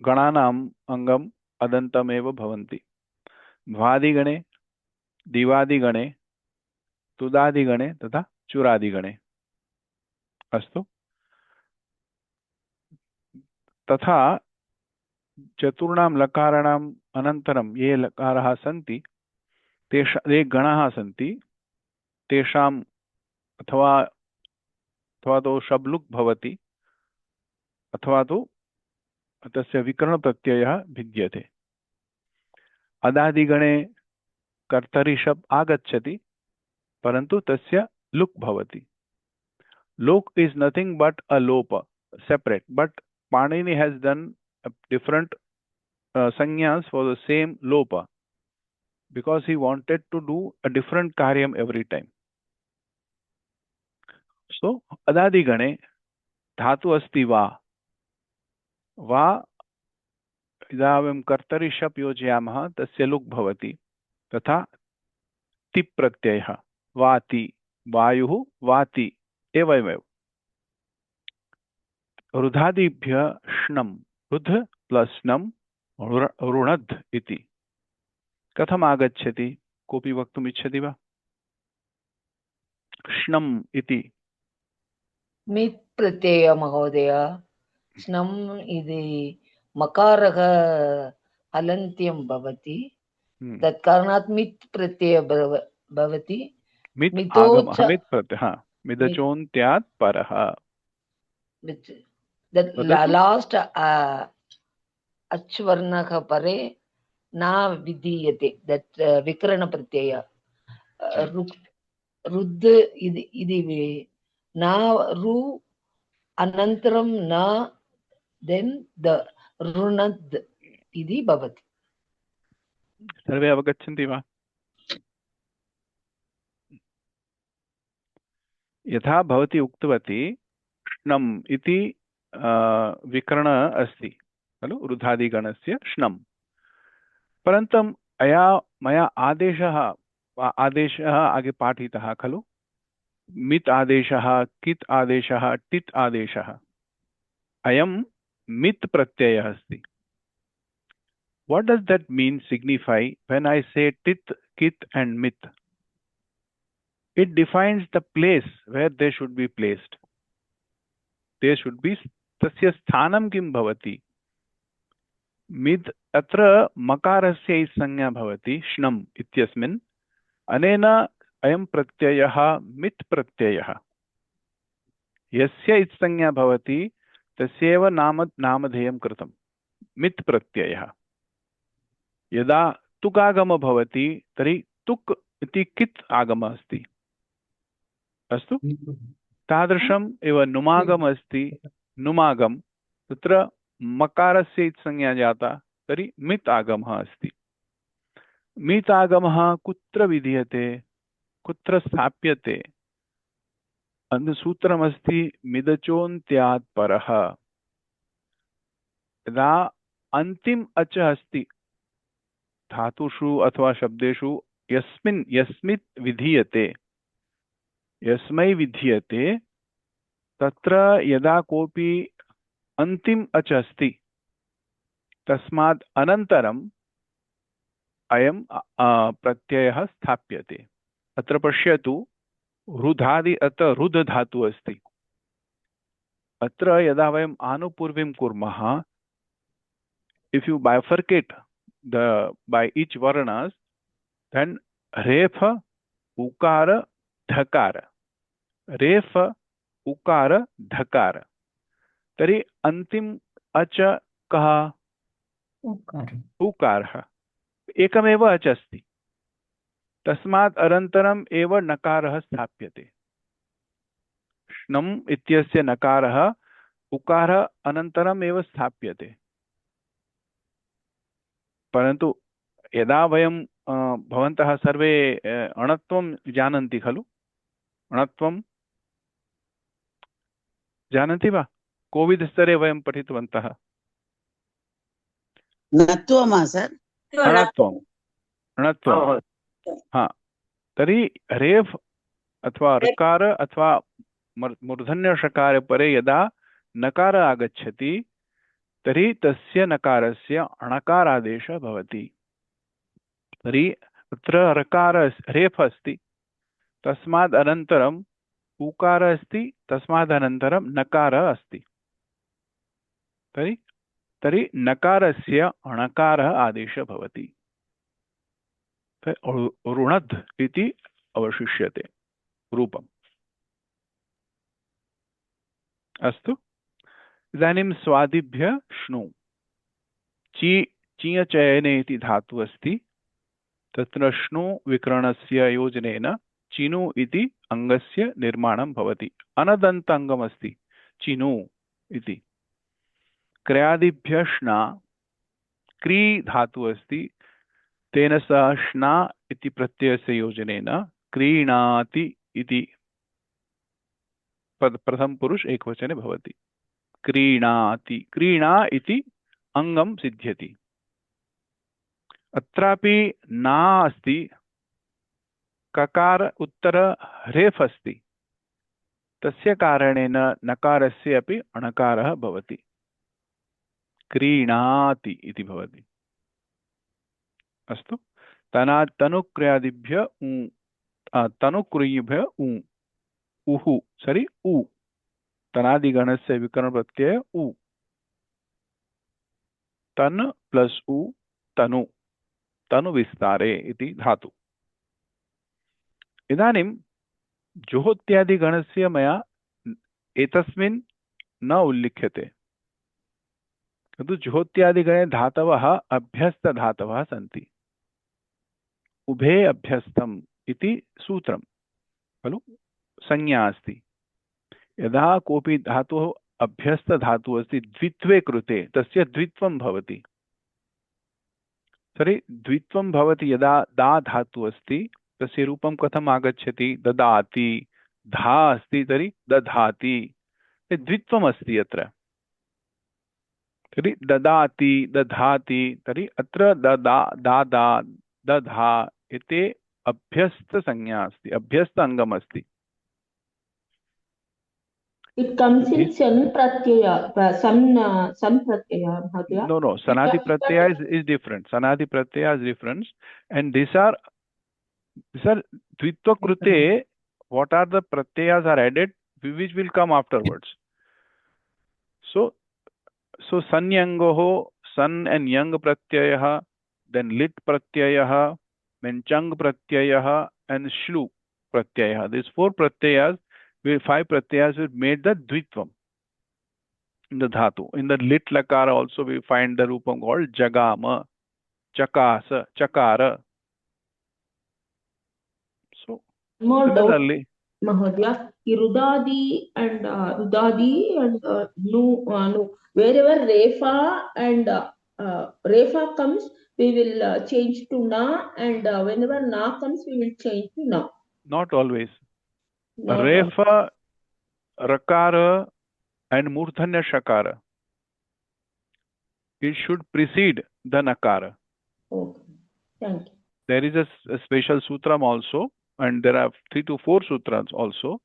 गणानाम् अङ्गम् अदन्तमेव भवन्ति। भ्वादिगणे, दिवादिगणे, तुदादिगणे तथा चुरादिगणे। अस्तु। तथा चतुर्णां लकाराणाम् अनन्तरं ये लकाराः सन्ति, ये गणाः सन्ति, तेषाम् अथवा तो शब्लुक् भवति अथवा तो तस्य विकरणप्रत्ययः भिद्यते। अदादिगणे कर्तरि शब्द आगच्छति, परन्तु तस्य लुक् भवति। लोक is nothing but a lopa, separate, but Panini has done different sanyas for the same lopa because he wanted to do a different karyam every time. So adadigane dhatu asti va, va यदा वयं कर्तरि शप् योजयामः तस्य लुक् भवति। तथा तिप् प्रत्ययः वाति, वायुः वाति एवमेव। रुधादिभ्य श्नम्, रुध् प्लस् नम् रुणद् इति कथम् आगच्छति? कोऽपि वक्तुम् इच्छति वा? श्नम् इति मित् प्रत्यय महोदय। स्नम् इति मकारः हलन्त्यं भवति, तत् कारणात् मित् प्रत्यय भवति। मित् आगमः, मित् प्रत्ययः मिदचोन्त्यात् परः। लास्ट् अच्वर्णः परे न विधीयते, दट् विकरण प्रत्यय। रुद् इति न रु अनन्तरं न देन् द रुणद् इति भवति। सर्वे अवगच्छन्ति वा? यथा भवती उक्तवती श्नम् इति विकरण अस्ति खलु रुधादिगणस्य श्नम्, परन्तु मया आदेशः आगे पाठितः खलु। मित् आदेशः, कित् आदेशः, टित् आदेशः। अयं मित् प्रत्ययः अस्ति। What does that mean, signify when I say tit, kit and mit? It defines the place where they should be placed. They should be tasya sthanam kim bhavati. Mid atra makarasya संज्ञा भवति श्नम् इत्यस्मिन्। अनेन अयं प्रत्ययः मित् प्रत्ययः। यस्य इत्संज्ञा भवति तस्यैव नामधेयं कृतं मित् प्रत्ययः। यदा तुक् आगमः भवति तर्हि तुक् इति कित् आगमः अस्ति। अस्तु, तादृशम् एव नुमागम अस्ति। नुमागम तत्र मकारस्य संज्ञा जाता, तर्हि मित् आगमः अस्ति। मित् आगमः कुत्र विधीयते, कुत्र स्थाप्यते? सूत्रमस्ति मिदचोन्त्यात् परः। यदा अन्तिम अच अस्ति धातुषु अथवा शब्देषु यस्मित् विधीयते, यस्मै विधीयते, तत्र यदा कोऽपि अन्तिम अच अस्ति तस्मात् अनन्तरम् अयं प्रत्ययः स्थाप्यते। अत्र पश्यतु, रुधादि अत्र रुद् धातु अस्ति। अत्र यदा वयम् आनुपूर्वीं कुर्मः, if you bifurcate by each varnas, then रेफ उकार धकार, रेफ उकार धकार, तर्हि अंतिम अच कः? उकारः। एकमेव अच अस्ति, तस्मात् अनन्तरम् एव नकारः स्थाप्यते। श्नम् इत्यस्य नकारः उकारः अनन्तरम् एव स्थाप्यते। परन्तु यदा वयं भवन्तः सर्वे अणत्वं जानन्ति खलु? अणत्वं जानन्ति वा? कोविड स्तरे वयं पठितवन्तः। नत्वमा सर्? अणत्वम् अणत्वम् हा तर्हि रेफ अथवा ऋकार अथवा मूर्धन्यषकारे परे यदा नकार आगच्छति तर्हि तस्य नकारस्य अणकारादेशः भवति। तर्हि अत्र ऋकार रेफ अस्ति तस्माद् अनन्तरम् उकार अस्ति तस्माद् अनन्तरं नकार अस्ति। तर्हि नकारस्य अणकारः आदेशः भवति। ऋणद् इति अवशिष्यते रूपम्। अस्तु इदानीं स्वादिभ्य श्नु चीयचयने इति धातु अस्ति तत्र श्नु विकरणस्य योजनेन चिनु इति अङ्गस्य निर्माणं भवति। अनदन्त अङ्गमस्ति चिनु इति। क्र्यादिभ्य श्ना क्री धातु अस्ति तेन सह श्ना इति प्रत्ययस्य योजनेन क्रीणाति इति प्रथम पुरुष एकवचने भवति। क्रीणाति क्रीणा इति अंगम सिद्ध्यति। अत्रापि ना अस्ति ककार उत्तर रेफ अस्ति तस्य कारणेन नकारस्य अपि अणकारः भवति। क्रीणाति इति भवति। अस्तु तनुक्रियादिभ्य तनुक्रियभ्य उहु सरी उ तनादिगणस्य विकरण प्रत्यय उ तन प्लस उ तनु तनु विस्तारे इति धातु। इदानीं जुहोत्यादिगणस्य मया एतस्मिन् न उल्लिख्यते किन्तु जुहोत्यादिगणे धातवः अभ्यस्तधातवः सन्ति। उभे अभ्यस्तम् इति सूत्रं खलु संज्ञा अस्ति। यदा कोऽपि धातुः अभ्यस्तधातुः अस्ति द्वित्वे कृते तस्य द्वित्वं भवति। तर्हि द्वित्वं भवति यदा दा धातुः अस्ति तस्य रूपं कथम् आगच्छति ददाति। धा अस्ति तर्हि दधाति द्वित्वम् अस्ति अत्र। तर्हि ददाति दधाति तर्हि अत्र ददा दादा दधा इति अभ्यस्त संज्ञा अस्ति अभ्यस्त अंगम अस्ति। It comes in san pratyaya, san pratyaya. No. Sanadi pratyaya is different. Sanadi pratyaya is different, and these are dvitva krute. What are the pratyayas are added, which will come afterwards. So sanyangoho, san and yang pratyayah, then lit pratyayah, then chang pratyayah, and shlu pratyayah. These four pratyayas, five pratyayas will made the dvitvam in the dhatu. In the lit lakara also we find the rupam called jagama, chakasa, chakara. So similarly, Mahodaya, Rudadi and Nu, wherever Refa and Refa comes, we will change to Na, and whenever Na comes, we will change to Na. Not always. Refa, Rakara, and Murthanya Shakara. It should precede the Nakara. Okay, thank you. There is a special sutram also, and there are 3 to 4 sutras also,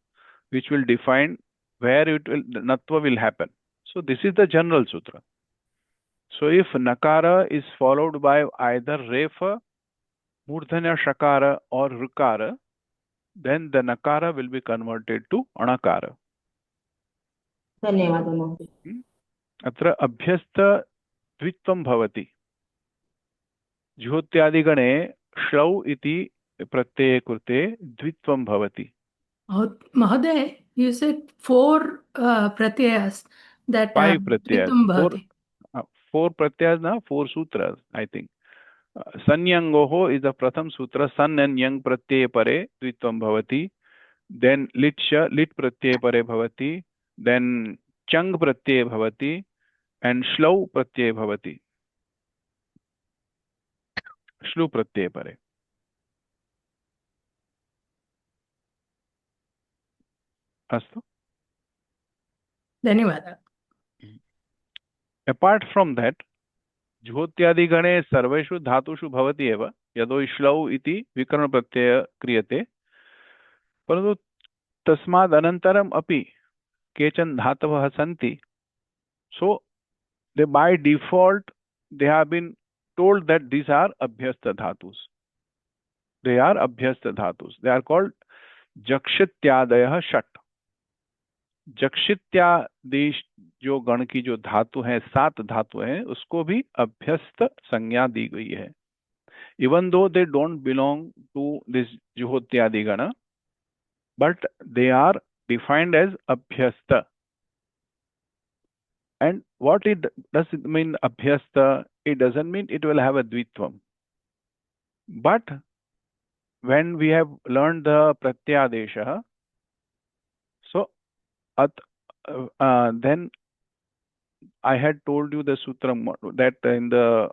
which will define where Natva will happen. So this is the general sutra. So if Nakara is followed by either Refa, Murthanya Shakara or Rukara, then the Nakara will be converted to Anakara. Atra abhyasta dvitvam bhavati. Juhotyadigane shlau iti pratyaya krute dvitvam bhavati. Mahoday, you said 4 pratyayas that 5 pratyayas. dvitvam bhavati. 4 pratyayas na 4 sutras, I think. Sanyangoho is the pratham sutra. San and yang pratyaya pare dvitvam bhavati. Then lit pratyaya pare bhavati. Then chang pratyaya bhavati. And shlau pratyaya bhavati. Shlu pratyaya pare. Astu. Dhanyawada. Apart from that, जुहोत्यादिगणे सर्वेषु धातुषु भवति एव, यतो श्लौ इति विकरणप्रत्यय क्रियते, परन्तु तस्माद् अनन्तरम् अपि केचन धातवः सन्ति. So they by default they have been told that these are abhyasta dhatus. They are abhyasta dhatus. They are called जक्षित्यादयः षट. जक्षित्यादि जो गण की जो धातु हैं, 7 धातु हैं, उसको भी अभ्यस्त संज्ञा दी गई है. Even though they don't belong to this जुहोत्यादि गण, but they are defined as abhyasta. And what does it mean, abhyasta? It doesn't mean it will have a dvitvam. But when we have learned the pratyadesha, so then I had told you the sutram that in the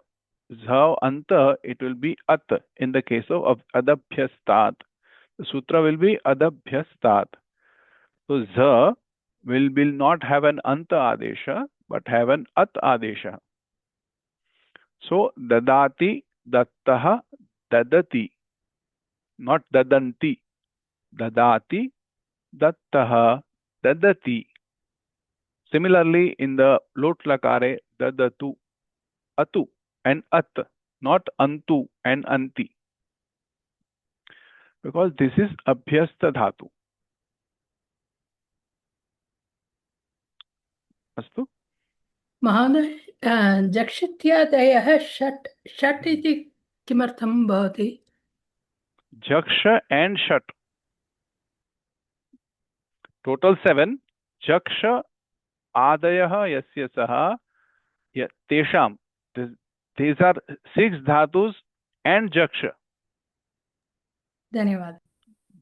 zha anta it will be at in the case of adabhyastat. The sutra will be adabhyastat. So zha will not have an anta adesha but have an at adesha. So dadati, dattaha, dadati, not dadanti. Dadati, dattaha, dadati. Similarly, in the lot lakare, dadatu, atu and at, not antu and anti, because this is abhyasta dhatu. Astu? महोदय, जक्षित्यादयः षट् षट् इति किमर्थं भवति? Jaksha and Shat. Total 7. Jaksha Adayah Yasya Saha Tesham. These are 6 dhatus and Jaksha. धन्यवाद.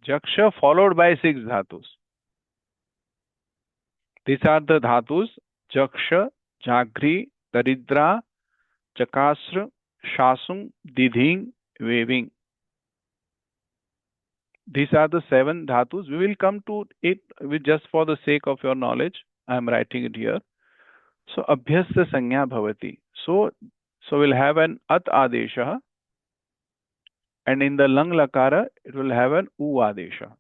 Jaksha followed by 6 dhatus. These are the dhatus Jaksha, Jagri, Daridra, Chakasra, Shasum, Didhing, Waving. These are the 7 dhatus. We will come to it just for the sake of your knowledge. I am writing it here. So abhyasta sanya bhavati. So we'll have an at adesha, and in the lang lakara it will have an u adesha.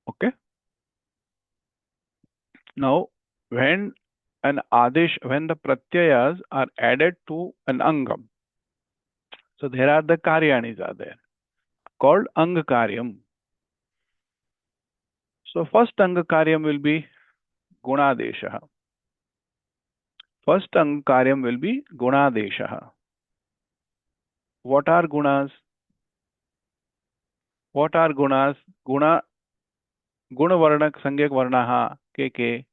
Okay. Now when the pratyayas are added to an angam, so there are the karyanis are there called anga karyam. So first anga karyam will be gunadesha. First anga karyam will be gunadesha. What are gunas? What are gunas? Guna varna sangyak varnaha ke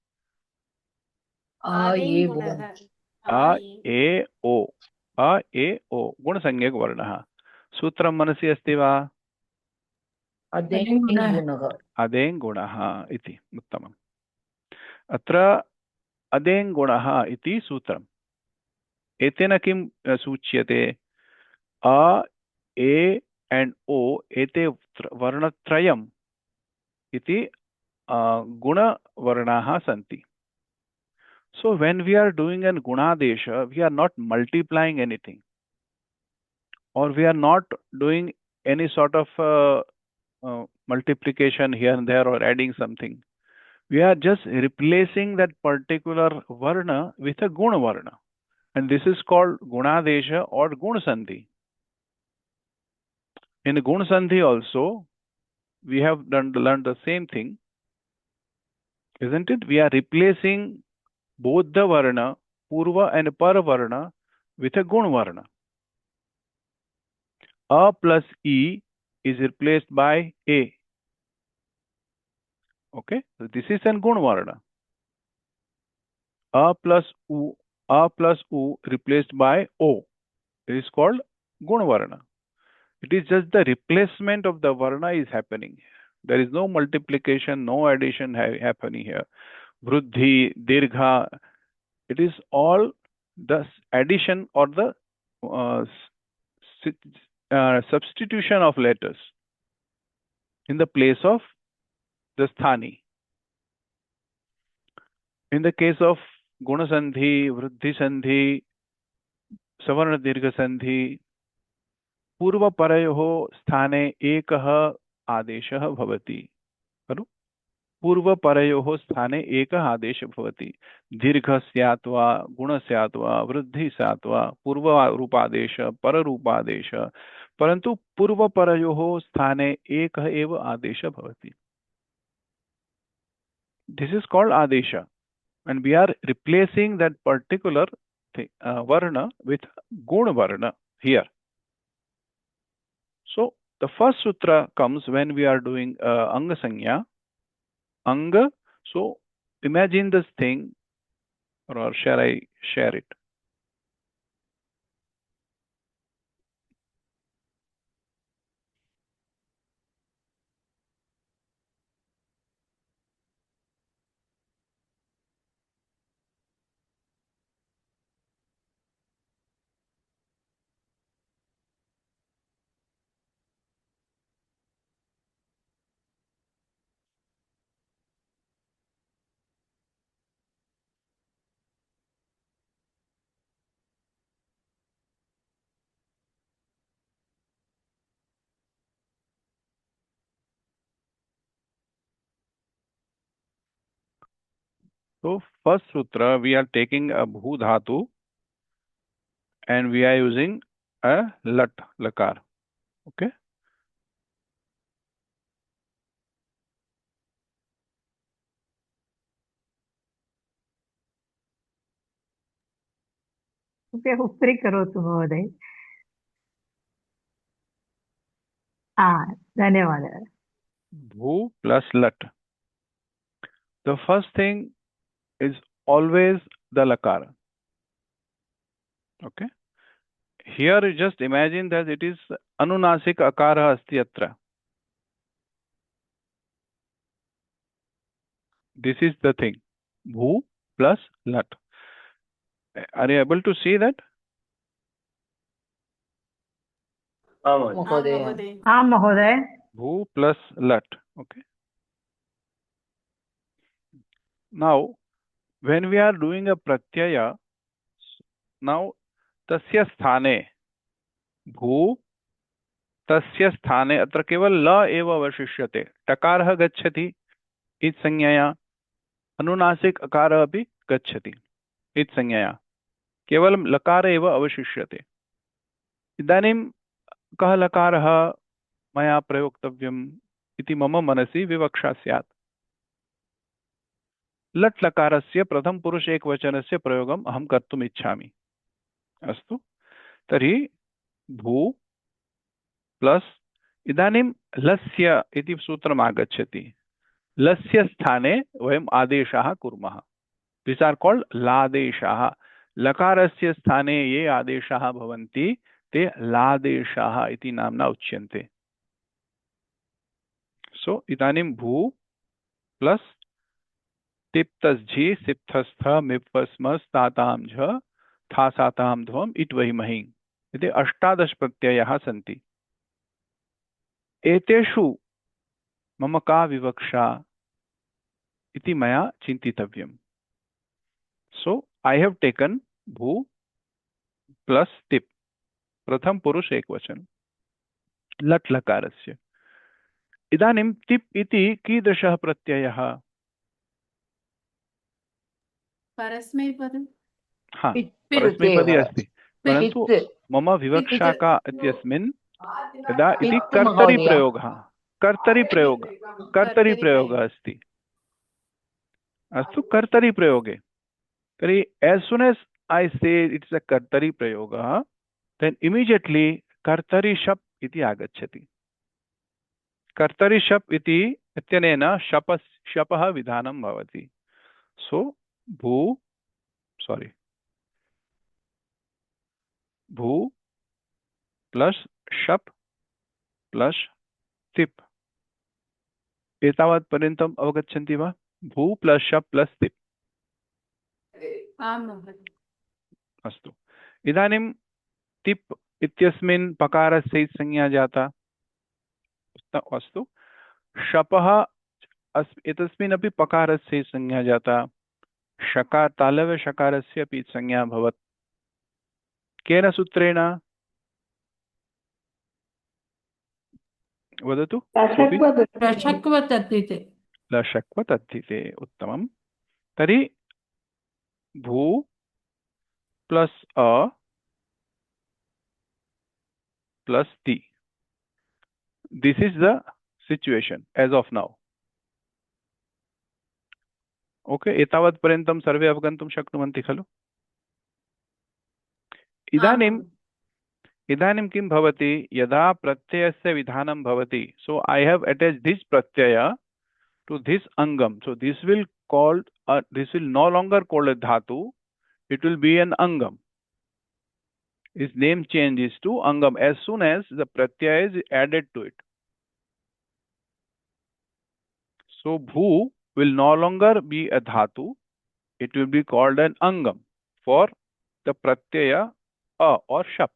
A, E, O. A, E, O. A, E, O. Guna sangyak varnaha. Sutram manasi asti va? Adeng gunaha. Adeng gunaha iti uttamam. Atra adeng gunaha iti sutram. Etena kim suchyate? A, E and O ete varnatrayam iti guna varnaha santi. So when we are doing an gunadesha, we are not multiplying anything, or we are not doing any sort of multiplication here and there or adding something. We are just replacing that particular varna with a guna varna, and this is called gunadesha or gunasandhi. In gunasandhi also, we have learned the same thing, isn't it? We are replacing both the varna, purva and paravarna, with a gun varna. A plus E is replaced by A. Okay, so this is an gun varna. A plus U replaced by O. It is called gun varna. It is just the replacement of the varna is happening. There is no multiplication, no addition happening here. Vruddhi, dirgha, it is all the addition or the substitution of letters in the place of the sthani. In the case of guna sandhi, vruddhi sandhi, savarna dirgha sandhi, पूर्वपरयोः स्थाने एकः आदेशः भवति खलु। पूर्वपरयोः स्थाने एकः आदेशः भवति। दीर्घ स्यात् वा गुण स्यात् वा वृद्धि स्यात् वा पूर्वरूपादेश पररूपादेश, परन्तु पूर्वपरयोः स्थाने एकः एव आदेशः भवति। This is called adesha, and we are replacing that particular varna with guna varna here. So the first sutra comes when we are doing anga sanya. Anga. So imagine this thing, or shall I share it? So first sutra, we are taking a bhu dhatu and we are using a lat, lakar. Okay. कृपया उपरि करोतु महोदय। धन्यवादः। Bhu plus lat. The first thing is always the lakar. Okay. Here you just imagine that it is anunasik akara asti atra. This is the thing. Bhu plus lat. Are you able to see that? Mahodaya. महोदय। Bhu plus lat. Okay. Now, when we are doing a pratyaya, now tasya sthane, bhu tasya sthane, अत्र केवल ल एव अवशिष्यते। टकारः गच्छति इति संज्ञया, अनुनासिक अकारः अपि गच्छति इति संज्ञया, केवलं लकार एव अवशिष्यते। इदानीं कः लकारः मया प्रयोक्तव्यम् इति मम मनसि विवक्षा स्यात्। लट् लकारस्य प्रथम पुरुष एकवचनस्य प्रयोगम् अहं कर्तुम् इच्छामि। अस्तु, तर्हि भू प्लस इदानीं लस्य इति सूत्रम् आगच्छति। लस्य स्थाने वयम् आदेशाः कुर्मः। This are called लादेशाः। लकारस्य स्थाने ये आदेशाः भवन्ति ते लादेशाः इति नाम्ना उच्यन्ते। सो इदानीं भू प्लस तिप्तझि सिप्तस्थ मिप्पस्म स्तातां झ थासातां ध्वम् इट् वहिमहि इति 18 प्रत्ययाः सन्ति। एतेषु मम का विवक्षा इति मया चिन्तितव्यम्। सो आई हैव टेकन भू प्लस टिप, प्रथम पुरुष एकवचन लट् लकारस्य। इदानीं टिप इति कीदृशः प्रत्ययः? परस्मैपदी। हाँ, परस्मैपदी अस्ति, परन्तु मम विवक्षा का इत्यस्मिन् यदा इति कर्तरिप्रयोगः, कर्तरिप्रयोगः अस्ति। अस्तु, कर्तरिप्रयोगे तर्हि as soon as I say it's a कर्तरि प्रयोगः, then immediately कर्तरि शप् इति आगच्छति। कर्तरि शप् इति इत्यनेन शपः विधानं भवति। सो भू प्लस शप् प्लस तिप्, एतावत् पर्यन्तम् अवगच्छन्ति वा? भू प्लस शप् प्लस तिप्। अस्तु, इदानीं तिप् इत्यस्मिन् पकारस्य संज्ञा जाता। अस्तु, शपः एतस्मिन् अपि पकारस्य संज्ञा जाता। शकार तालव्यषकारस्य अपि संज्ञा भवत्। केन सूत्रेण वदतु सोऽपि? रषक्वतद्धिते। लशक्वतद्धिते। उत्तमं। तर्हि भू प्लस अ प्लस ति, this is the situation as of now. Okay, एतावत् पर्यन्तं सर्वे अवगन्तुं शक्नुवन्ति खलु? इदानीं इदानीं किं भवति, यदा प्रत्ययस्य विधानं भवति, सो I have attached this Pratyaya to this angam, so this will no longer called a dhatu, it will be an angam. Its name changes to angam as soon as the pratyaya is added to it. So bhu will no longer be a dhatu, it will be called an angam for the pratyaya a or shap.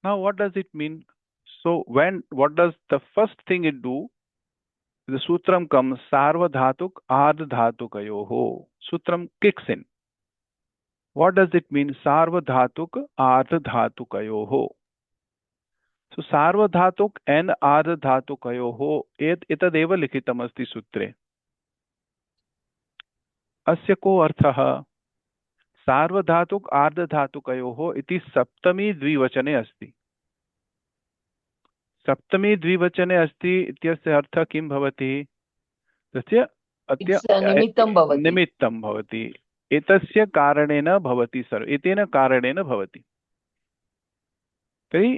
Now what does it mean? So what does the first thing it do? The sutram comes sarvadhatuk ardhatukayoho. Sutram kicks in. What does it mean? Sarvadhatuk ardhatukayoho. So sarvadhatuk and ardhatukayoho etadeva likhitam asti sutre. Asya ko arthah? Sarvadhatuk ardhatukayoho iti saptami dvivachane asti. सप्तमी द्विवचने अस्ति इत्यस्य अर्थः किं भवति? तस्य निमित्तं भवति, एतस्य कारणेन भवति, एतेन कारणेन भवति। तर्हि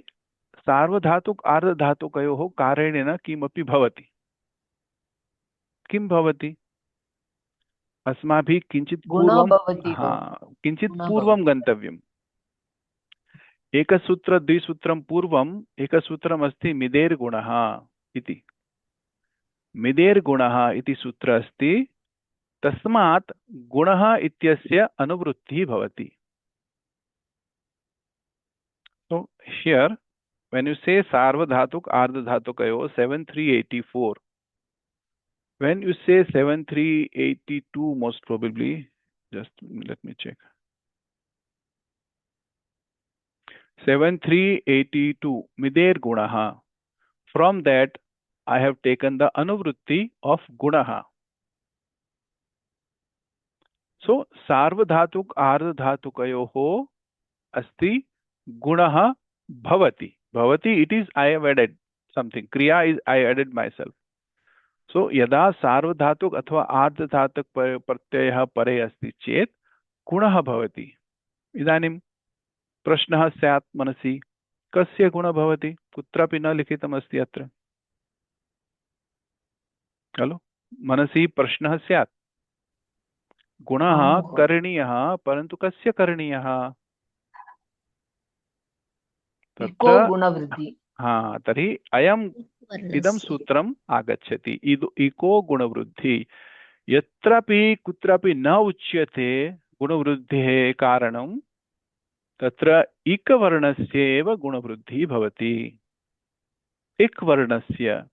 सार्वधातुक आर्धधातुकयोः कारणेन किमपि भवति। किं भवति? अस्माभिः किञ्चित् पूर्वं गन्तव्यम्। एकसूत्र द्विसूत्रं पूर्वम् एकसूत्रम् अस्ति मिदेर्गुणः इति। मिदेर्गुणः इति सूत्र अस्ति, तस्मात् गुणः इत्यस्य अनुवृत्तिः भवति। So here when you say sarvadhatuk ardhadhatukayo 7384, when you say 7382 most probably, just let me check. 7382 mider gunaha. From that I have taken the anuvrutti of gunaha. So sarvadhatuk ardhadhatukayoho asti gunaha bhavati. Bhavati, it is I have added something. Kriya is I added myself. So yada sarvadhatuk athva ardhadhatuk pratyayah pare asti chet gunaha bhavati. Idanim प्रश्नः स्यात् मनसि, कस्य गुणः भवति? कुत्रापि न लिखितमस्ति अत्र खलु। मनसि प्रश्नः स्यात्, गुणः करणीयः, परन्तु कस्य करणीयः? हाँ, तर्हि अयम् इदं सूत्रम् आगच्छति, इको गुणवृद्धि। यत्रापि कुत्रापि न उच्यते गुणवृद्धेः कारणं, तत्र इक वर्णस्य एव गुणवृद्धिः भवति। इक वर्णस्य,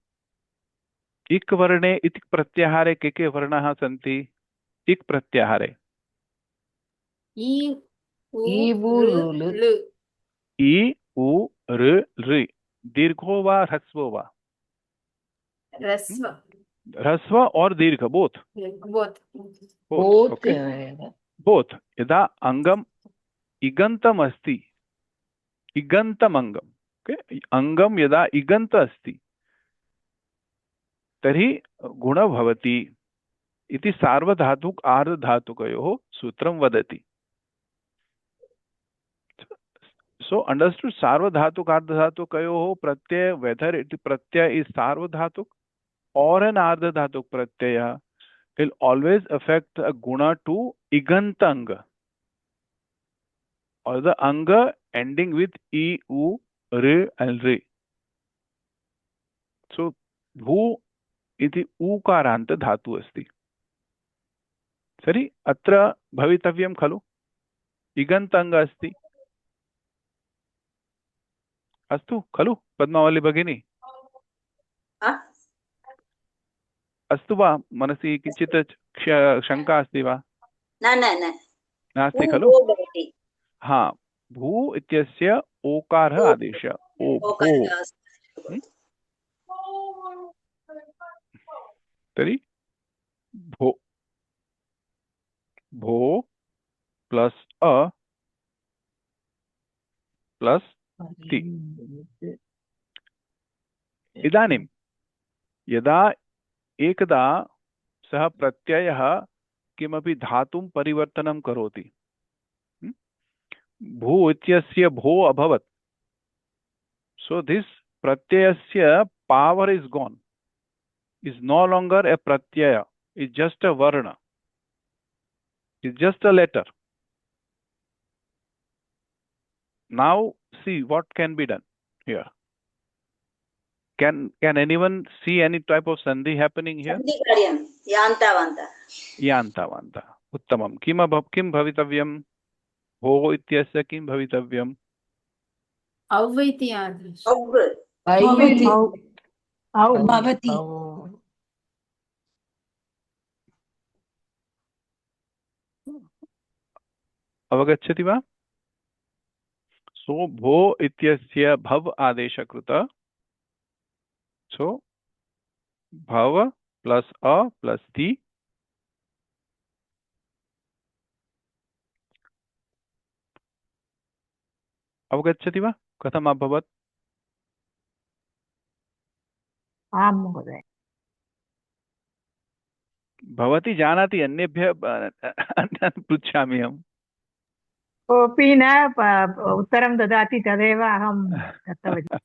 इक वर्णे इति प्रत्याहारे के वर्णाः सन्ति? इक प्रत्याहारे इ उ ऋ ऋ। दीर्घो वा ह्रस्वो वा? ह्रस्व और दीर्घ बोथ। बोथ। यदा अंगम इगंतम अस्ति, इगंतम अंगम, ओके, अंगम यदा इगंत अस्ति तर्हि गुण भवति इति सार्वधातुक आर्धधातुकयोः सूत्रं वदति। सो अंडरस्टूड, सार्वधातुक आर्धधातुकयोः प्रत्यय, वेदर इट प्रत्यय इज सार्वधातुक or an ardhadhatuk pratyaya, will always affect a guna to iganta anga, or the anga ending with e, u, r and r. So bhu iti ukarant dhatu asti. Sari, atra bhavitavyam khalu? Iganta anga asti. Astu khalu Padmavali Bhagini? अस्तु वा? मनसि किञ्चित् शङ्का अस्ति वा? न न न नास्ति भू खलु? भो भवति हा, भू इत्यस्य ओकारः आदेश ओ भो। ओकारः अस्ति। तर्हि भो भो प्लस अ प्लस ति। इदानीं यदा एकदा सः प्रत्ययः किमपि धातुं परिवर्तनं करोति, भू इत्यस्य भो अभवत्, सो दिस प्रत्ययस्य power is gone, is no longer a pratyaya, is just a varna, is just a letter. Now see what can be done here. Can anyone see any type of sandhi happening here? सन्धि कार्यं यान्तावन्त। यान्तावन्त। उत्तमं। किं भवितव्यं? भो इत्यस्य किं भवितव्यम्? औ इति आदेश। भवति। अवगच्छति वा? सो भो इत्यस्य भव आदेशकृत, सो भव प्लस अ प्लस ति अवगच्छति वा? कथम् अभवत्? आं महोदय। भवती जानाति, अन्येभ्यः पृच्छामि अहम्। कोऽपि न उत्तरं ददाति, तदेव अहं दत्तवती।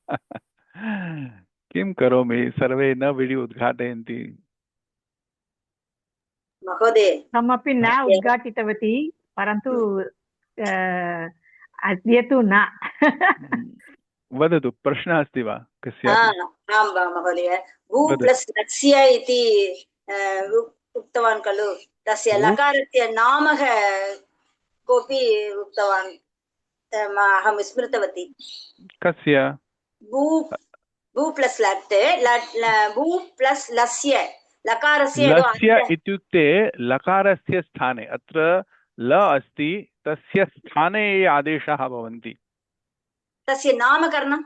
किं करोमि, सर्वे न वीडियो उद्घाटयन्ति। महोदय अहमपि न उद्घाटितवती, परन्तु अद्य तु न। वदतु, प्रश्नः अस्ति वा कस्यापि? आं वा महोदय, भू प्लस् लक्ष्य इति उक्तवान् खलु, तस्य लकारस्य नामः कोऽपि उक्तवान्, अहं स्मृतवती। कस्य? भू प्लस् लट्, भू प्लस् लस्य, लकारस्य लस्य इत्युक्ते लकारस्य स्थाने, अत्र ल अस्ति, तस्य स्थाने ये आदेशाः भवन्ति, तस्य नामकरणं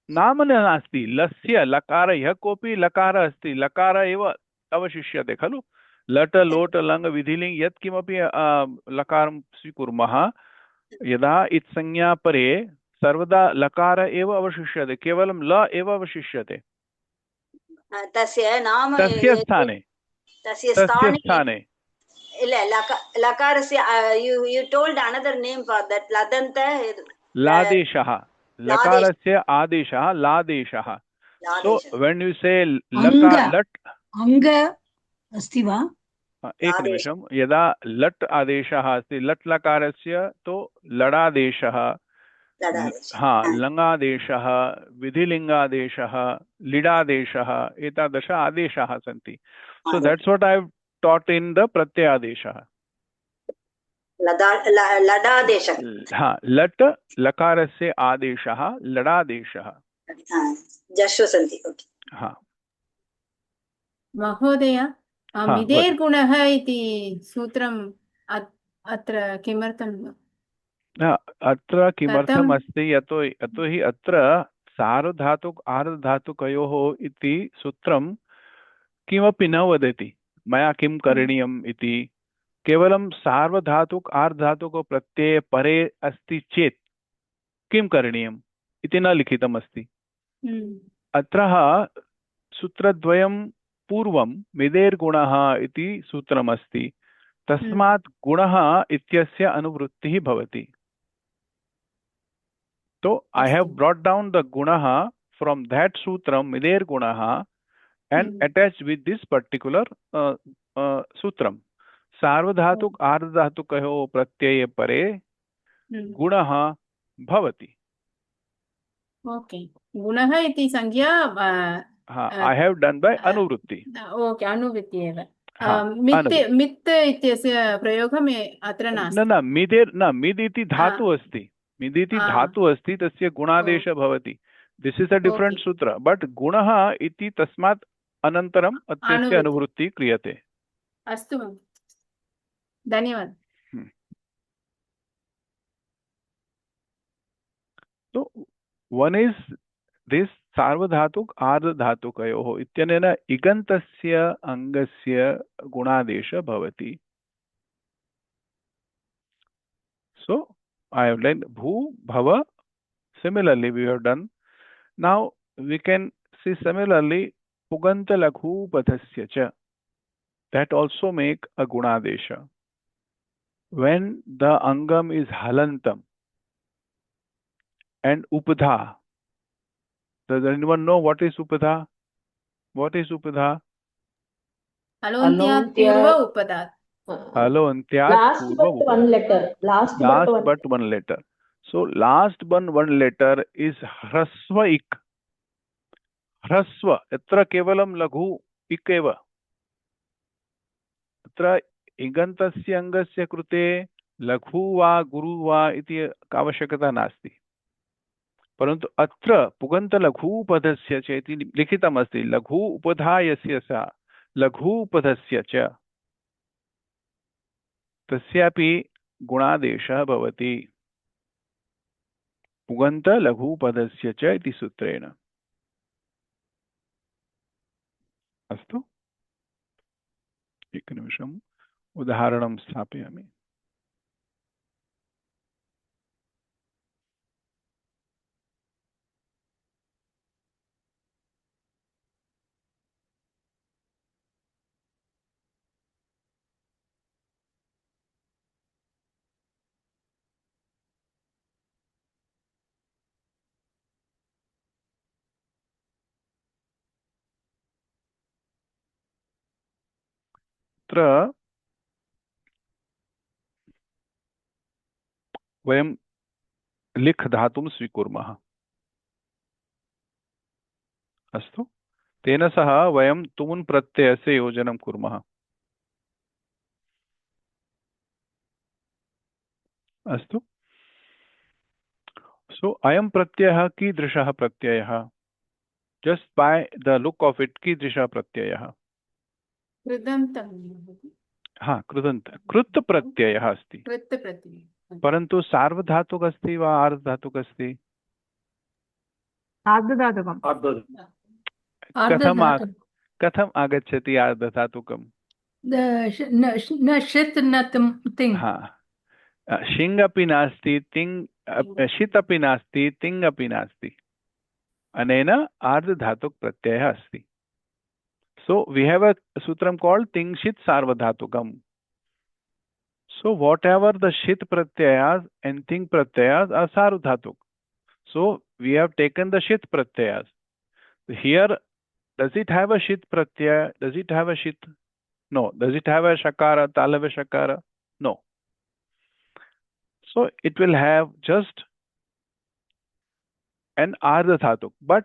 नाम नास्ति। लस्य लकार, यः कोऽपि लकार अस्ति, लकार एव अवशिष्यते खलु। लट लोट लङ् विधिलिङ् यत् किमपि लकारं स्वीकुर्मः, यदा इत्संज्ञा परे सर्वदा लकार एव अवशिष्यते, केवलं ल एव अवशिष्यते तस्य नाम, तस्य स्थाने, तस्य स्थाने। लकारस्य you told another name for that, ladanta, लादेशः, लकारस्य आदेशः लादेशः। So when you say लकार लट्, अंग अस्ति वा? एकनिमिषं, यदा लट् आदेशः अस्ति लट् लकारस्य, तो लडादेशः, हाँ लङ्गादेशः, विधिलिङ्गादेशः, लिडादेशः, एतादृश आदेशाः सन्ति। So that's what I have taught in the प्रत्ययादेशः। लडादेशः, हाँ, लट् लकारस्य आदेशः लडादेशः। जश्व सन्ति। हाँ महोदय, मिदेर् गुणः इति सूत्रम् अत्र किमर्थं? अत्र किमर्थम् अस्ति, यतोहि अत्र सार्वधातुक आर्धधातुकयोः इति सूत्रं किमपि न वदति मया किं करणीयम् इति। केवलं सार्वधातुक आर्धधातुक प्रत्यये परे अस्ति चेत् किं करणीयम् इति न लिखितम् अस्ति। अत्र सूत्रद्वयं पूर्वं मिदेर् गुणः इति सूत्रमस्ति, तस्मात् गुणः इत्यस्य अनुवृत्तिः भवति। So I have brought down the gunaha from that sutram mider gunaha and attached with this particular sutram. Sarvadhatuk ardhatukayo pratyaye pare gunaha bhavati. Okay. Gunaha iti sankhya. I have done by anuvrutti. Okay, anuvrutti eva. मित् इत्यस्य प्रयोगम् अत्र नास्ति। न मिद् इति धातु अस्ति, मिदिति धातु अस्ति, तस्य गुणादेश भवति। दिस् इस् अ डिफरेंट सूत्र, बट गुणः इति तस्मात् अनन्तरम् अत्यस्य अनुवृत्तिः क्रियते। अस्तु भगिनि, धन्यवादः। So one is this सार्वधातुक आर्धधातुकयोः इत्यनेन इगन्तस्य अङ्गस्य गुणादेशः भवति। So I have learned bhu bhava. Similarly we have done. Now we can see similarly puganta laghu padhasya cha. That also make a gunadesha. When the angam is halantam and upadha. Does anyone know what is upadha? What is upadha? Alontya purva upadat. Alontya last purva but upadat. one letter. Last but one letter. So last but one letter is hrasva ik. ह्रस्व यत्र केवलं लघु इक् एव। अत्र इगन्तस्य अङ्गस्य कृते लघु वा गुरु वा इति आवश्यकता नास्ति, परन्तु अत्र पुगन्तलघूपधस्य च इति लिखितमस्ति। लघु उपधायस्य स लघु उपधस्य च तस्यापि गुणादेशः भवति पुगन्तलघूपधस्य च इति सूत्रेण। अस्तु, एकनिमिषम् उदाहरणं स्थापयामि। अत्र वयं लिख् धातुं स्वीकुर्मः। अस्तु, तेन सह वयं तुमुन् प्रत्ययस्य योजनं कुर्मः। अस्तु, सो अयं प्रत्ययः कीदृशः प्रत्ययः? Just by the look of it कीदृशः प्रत्ययः? हाँ, कृदन्त कृत् प्रत्ययः अस्ति, परन्तु सार्वधातुक अस्ति वा आर्धधातुक अस्ति? कथम आगच्छति आर्धधातुकम्? हाँ, शिङ् अपि नास्ति, तिङ् षित् अपि नास्ति, तिङ् अपि नास्ति, अनेन आर्धधातुक प्रत्ययः अस्ति। So we have a sutram called ting shit sarvadhatukam. So whatever the shit pratyayas and ting pratyayas are sarvadhatuk. So we have taken the shit pratyayas. Here, does it have a shit pratyaya? Does it have a shit? No. Does it have a shakara, talava shakara? No. So it will have just an ardha-dhatuk, but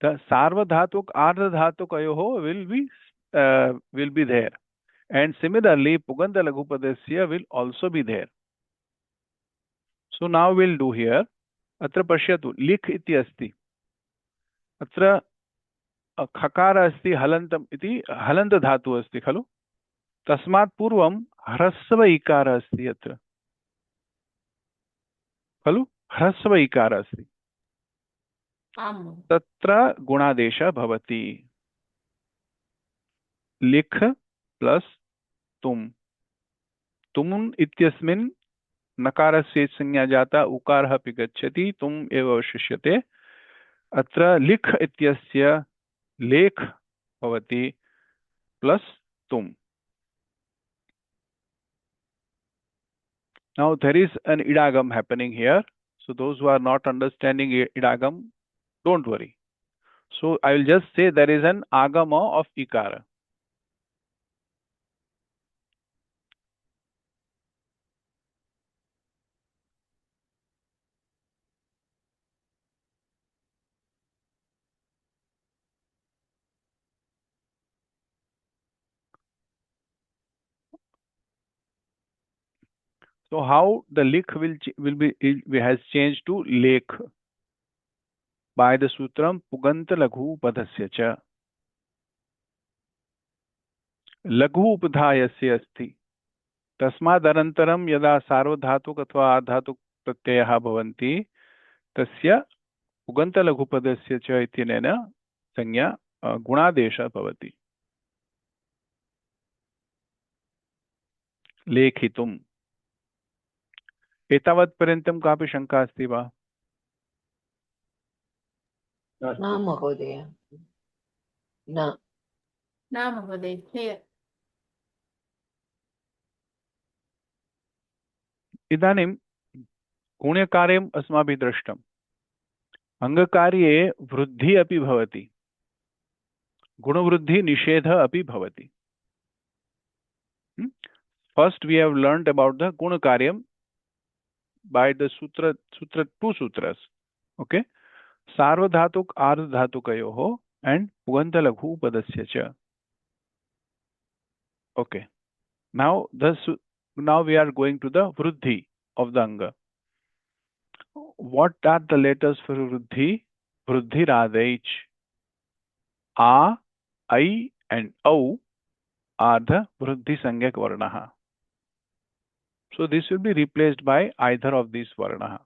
the sarvadhatuk ardha-dhatuk ayoho will be there, and similarly puganta laghupadasya will also be there. So now we'll do here. Atra pashyatu likh iti asti. Atra khakara asti halantam iti halanta dhatu asti खलु? तस्मात् पूर्वं ह्रस्व इकार अस्ति अत्र खलु? ह्रस्व इकार अस्ति, तत्र गुणादेशः भवति। लिख प्लस तुम, तुमुन् इत्यस्मिन् नकारस्य संज्ञा जाता, उकारः अपि गच्छति, तुम एव अवशिष्यते। अत्र लिख इत्यस्य लेख भवति प्लस तुम। Now there is an idagam happening here. So those who are not understanding idagam, don't worry. So I will just say there is an agama of ikara. So how the lik has changed to lekh by the sutram puganta laghu padasya cha. लघु उपधायस्य अस्ति, तस्मादनन्तरं यदा सार्वधातुक अथवा आधातुक प्रत्ययः भवन्ति तस्य उगन्तलघुपदस्य च इत्यनेन संज्ञा गुणादेशः भवति। लेखितुम्। एतावत्पर्यन्तं कापि शङ्का अस्ति वा? न महोदय, न। न महोदय, क्लियर्। इदानीं गुण्यकार्यम् अस्माभिः दृष्टम्। अङ्गकार्ये वृद्धिः अपि भवति, गुणवृद्धि निषेधः अपि भवति। First we have learned about the Gunakaryam by the sutra two sutras. Okay, Sarvadhatuk Ardhatukayoho and Ugantalaghu Padasya cha. Okay, now we are going to the Vruddhi of the Anga. What are the letters for Vruddhi? Vruddhi Radhaich. A, I and Au are the Vruddhi Sangyak Varnaha. So this will be replaced by either of these Varnaha.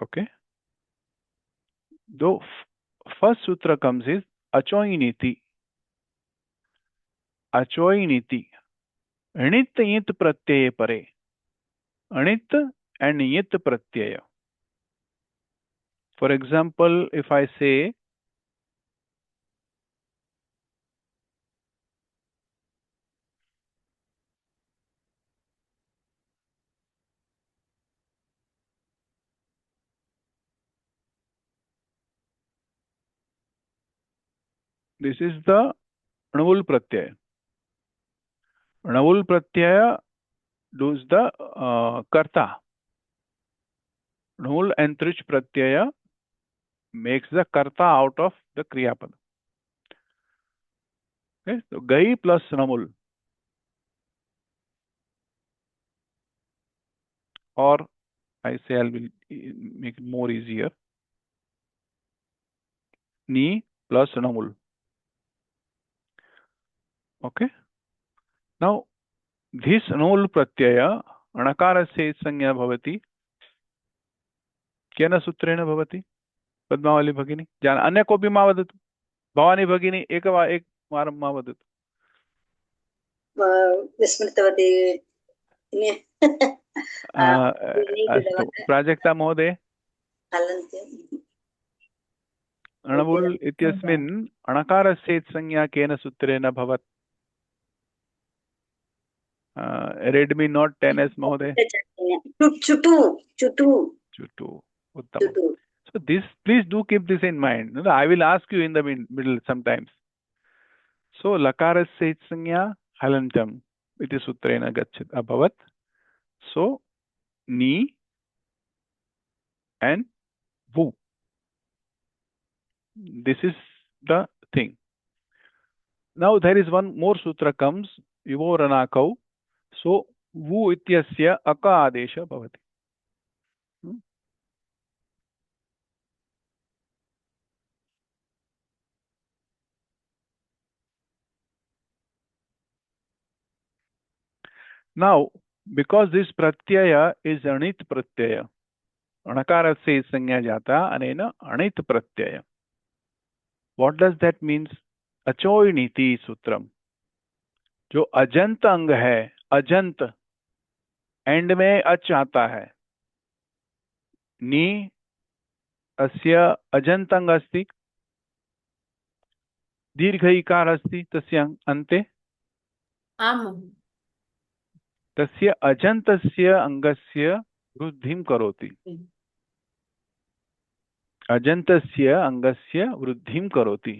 Okay. The first sutra comes is Achoiniti. Achoiniti. Anit yit pratyaya pare. Anit and yit pratyaya. For example, if I say this is the णवुल pratyaya. णवुल pratyaya does the karta. णवुल and trich pratyaya makes the karta out of the kriyapada. Okay, so gai plus णवुल, or I say I will make it more easier. Ni plus णवुल. Okay. Now this णवुल pratyaya णकारस्य संज्ञा भवति केन सूत्रेण भवति? पद्मावली भगिनी जान अन्य कोऽपि मा वदतु। भवानी भगिनी एकवारं मा वदतु। विस्मृतवती। अस्तु, प्राजक्ता महोदय। णवुल इत्यस्मिन् णकारस्य संज्ञा केन सूत्रेण भवत्? read me not 10s महोदय। Chutu. Uttam. So this, please do keep this in mind. I will ask you in the middle sometimes. So lakarasya sanya halantam iti sutrena gacchit abhavat. So ni and vu. This is the thing. Now there is one more sutra comes yuvoranakau. So vu ityasya aka adesha bhavati. Now, because this pratyaya is anit pratyaya, anakarasya sanya jata anena anit pratyaya. What does that means? Achoiniti sutram. जो अजंत अंग है, अजंत and में अच आता है। नी अस्य अजंत अंग अस्ति, दीर्घ इकार अस्ति तस्य अन्ते। आम्। तस्य अजन्तस्य अंगस्य वृद्धिं करोति। अजन्तस्य अंगस्य वृद्धिं करोति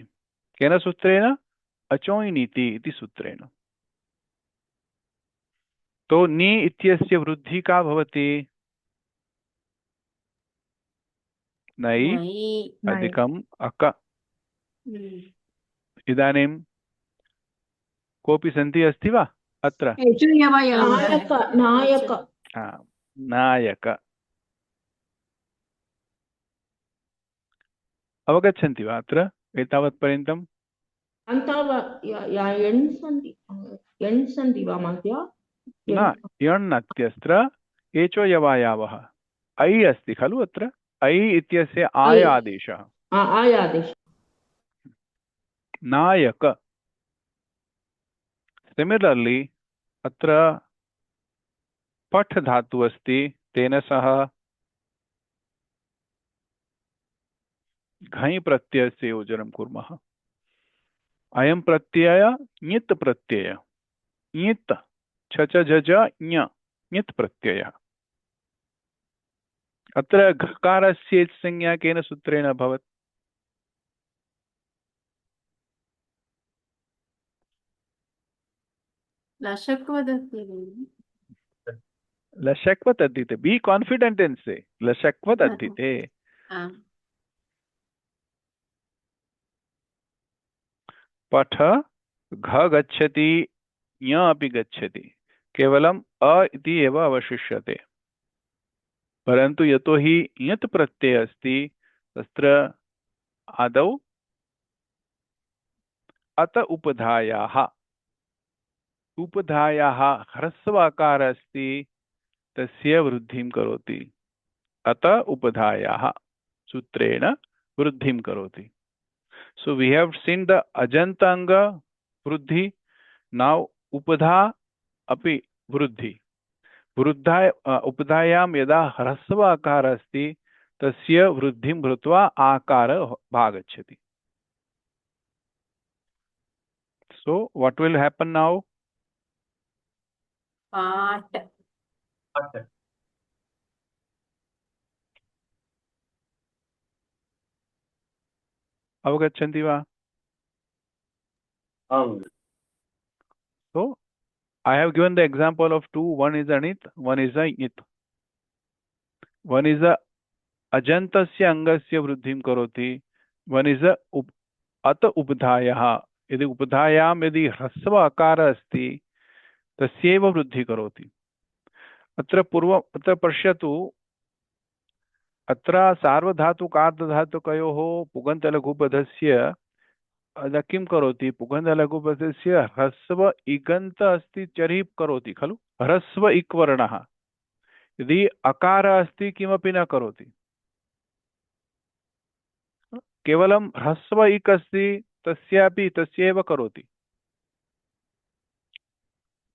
केन सूत्रेण? अचोइनीति इति सूत्रेण। तो नि इत्यस्य वृद्धि का भवति? नै अधिकम् अक। इदानीं कोऽपि सन्ति अस्ति वा अत्र? नायक। अवगच्छन्ति वा अत्र एतावत्पर्यन्तम्? एण् सन्ति वा महोदय? न यण् अत्यत्र एचो यवायावः ऐ अस्ति खलु अत्र ऐ इत्यस्य आय आदेशः आय आदेशः नायक सिमिलर्ली अत्र पठ धातु अस्ति तेन सह घञ् प्रत्ययस्य योजनं कुर्मः अयं प्रत्यय ञित् प्रत्यय ञित् छ च झ झ ञ ञित् प्रत्ययः अत्र घकारस्य संज्ञा केन सूत्रेण अभवत् लशक्व तद्धिते बी कॉन्फिडेंट इन से लशक्व तद्धिते पठ घ गच्छति ञ अपि गच्छति केवलम अ इति एव अवशिष्यते परंतु यतो हि ञत् प्रत्यय अस्ति तत्र आदौ अत उपधायाः ह्रस्वाकार अस्ति तस्य वृद्धिं करोति अत उपधायाः सूत्रेण वृद्धिं करोति. So we have seen the ajanta anga vruddhi. Now upadha api vruddhi. उपधायाम यदा ह्रस्व आकार अस्ति तस्य वृद्धिं भूत्वा आकार भागच्छति. So what will happen now? पाठ अवगच्छन्ति वा? So I have given the example of two. One is anit, one is a it. One is a अजंतस्य अंगस्य वृद्धिं करोति. One is a अत उपधायः. यदि उपधायाम यदि ह्रस्व आकार अस्ति तस्यैव वृद्धि करोति. अत्र पश्यतु अत्र सार्वधातुक आर्धधातुकयोः पुगन्तलघुपदस्य किं करोति पुगन्तलघुपदस्य ह्रस्व इगन्त अस्ति तर्हि करोति खलु ह्रस्व इक् वर्णः. यदि अकार अस्ति किमपि न करोति केवलं ह्रस्व इक् अस्ति तस्यापि तस्यैव करोति.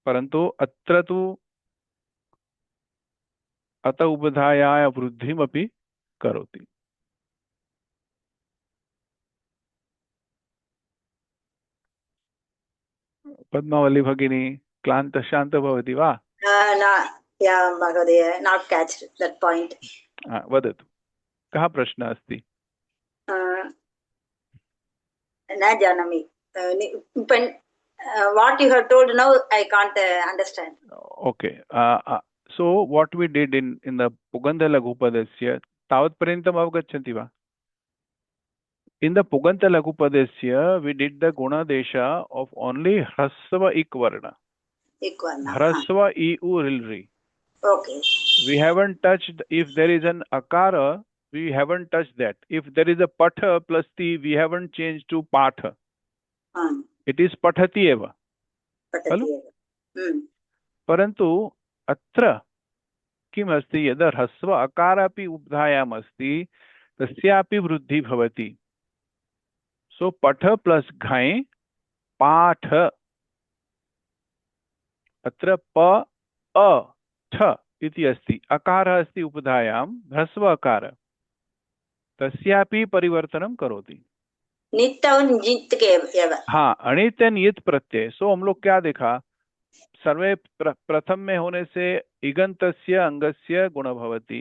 परन्तु अत्र तु अत उपधायाय वृद्धिमपि करोति. पद्मावली भगिनी क्लान्त शान्त भवति वा? महोदय not catch that point. वदतु कः प्रश्नः अस्ति? न जानामि. What you have told now I can't understand. Okay. So what we did in the Puganta Laghupadasya तावत्पर्यन्तम् अवगच्छन्ति वा? In the Puganta Laghupadasya we did the guna desha of only hrasva ik varna. Hrasva I U rilri. Okay. We haven't touched if there is an akara, we haven't touched that. If there is a patha plus ti, we haven't changed to patha. It is pathati eva. परन्तु अत्र किम् अस्ति यदा ह्रस्व अकार अपि उपधायाम् अस्ति तस्यापि वृद्धि भवति. सो पठ प्लस घञ् पाठ. अत्र प अ ठ इति अस्ति अकारः अस्ति उपधायां ह्रस्व अकार तस्यापि परिवर्तनं करोति. हाँ अणित नियत प्रत्यय. सो हम लोग क्या देखा सर्वे प्रथम में होने से इगन्तस्य अंगस्य गुण भवति.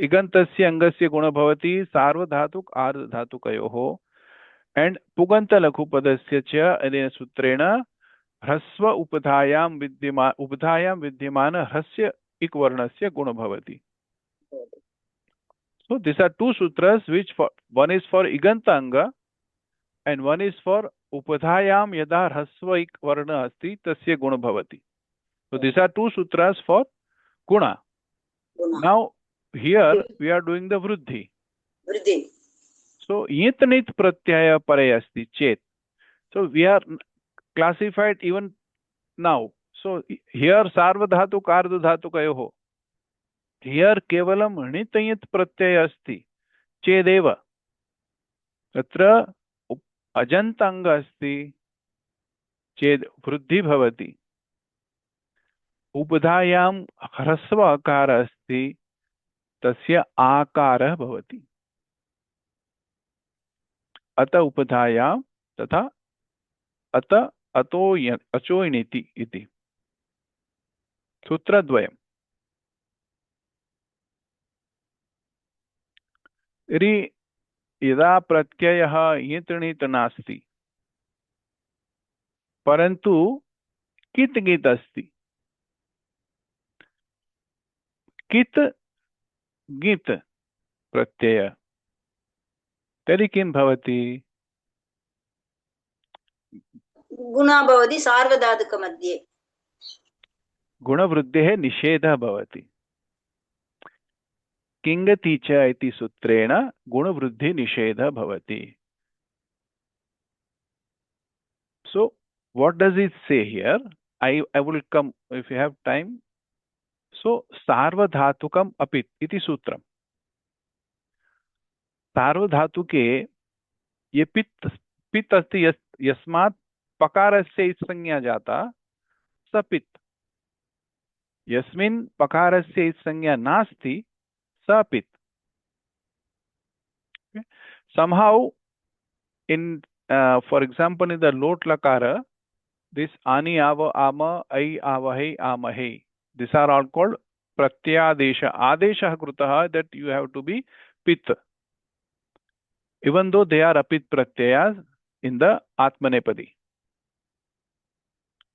इगन्तस्य अंगस्य गुण भवति सार्वधातुक आर्धधातुकयोः एंड पुगन्त लघुपदस्य च अनेन सूत्रेण ह्रस्व उपधायां विद्यमान ह्रस्य इक वर्णस्य गुण भवति. So these are two sutras which one is for iganta anga and one is for upadhayam yada hrasva ik varna asti tasya guna bhavati. So these are two sutras for guna. Now here we are doing the vruddhi. सो यित् नित् प्रत्यय परे अस्ति चेत्, so we are classified even now. So here सार्वधातुक आर्धधातुकयोः, here केवलं णित् यित् प्रत्यय अस्ति चेदेव तत्र अजन्त अङ्ग अस्ति चेत् वृद्धि भवति। उपधायां ह्रस्व अकार अस्ति तस्य आकारः भवति। अत उपधायां तथा अत अतो अचो इति इति सूत्रद्वयम्। यदि यदा प्रत्ययः यित् णित् नास्ति परन्तु कित् ङित् अस्ति, कित् ङित् प्रत्यय, तर्हि किं भवति? गुणः भवति सार्वधातुकमध्ये। गुणवृद्धेः निषेधः भवति। किङ्गति च इति सूत्रेण गुणवृद्धि निषेधः भवति। So what does it say here? I will come if you have time. So सार्वधातुकम् अपित् इति सूत्रम्। सार्वधातुके ये पित् अस्ति यस्मात् पकारस्य इत् संज्ञा जाता स पित्, यस्मिन् पकारस्य इत् संज्ञा नास्ति स पित्। Somehow in for example in the lot lakara, this ani ava ama ai avahe amahe, these are all called pratyadesha. Adeshah krutah, that you have to be pit, even though they are apit pratyayas in the atmanepadi.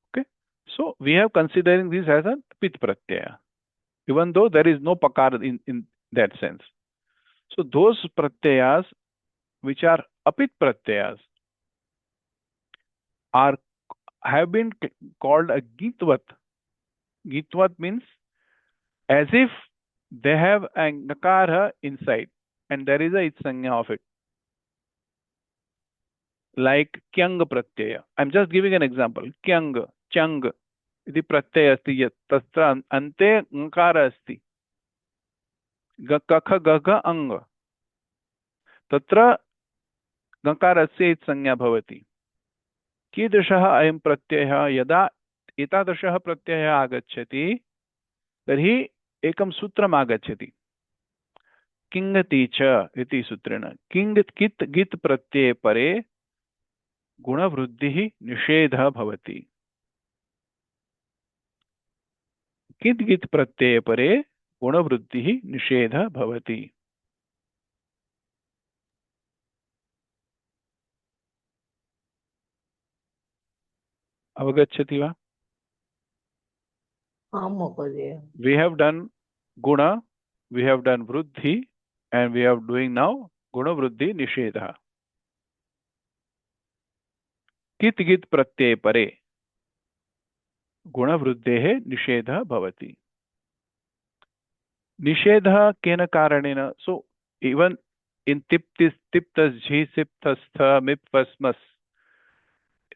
Okay, so we have considering this as a pit pratyaya, even though there is no pakar in that sense. So those pratyayas which are apit pratyayas have been called a gitvat. Gitvat means as if they have a nakara inside and there is a it sanya of it, like kyang pratyaya. I'm just giving an example. Kyang, chang iti pratyaya asti, tatra ante nakara asti, kakha gagha anga, तत्र गकारस्य इत् संज्ञा भवति। कीदृशः अयं प्रत्ययः? यदा एतादृशः प्रत्ययः आगच्छति तर्हि एकं सूत्रम् आगच्छति, किङ्गति च इति सूत्रेण। किङ् कित् गित् प्रत्यये परे गुणवृद्धिः निषेधः भवति। कित् गित् प्रत्यये परे गुणवृद्धिः निषेधः भवति। अवगच्छति वा? आम् महोदय। We have done guna, we have done vruddhi, and we are doing now guna vruddhi nishedha. कित् गित् प्रत्यये परे गुण वृद्धेः निषेधः भवति। निषेधः केन कारणेन? So even in tiptis, tiptas, झि, सिप्तस्थ, मिप्वस्मस्,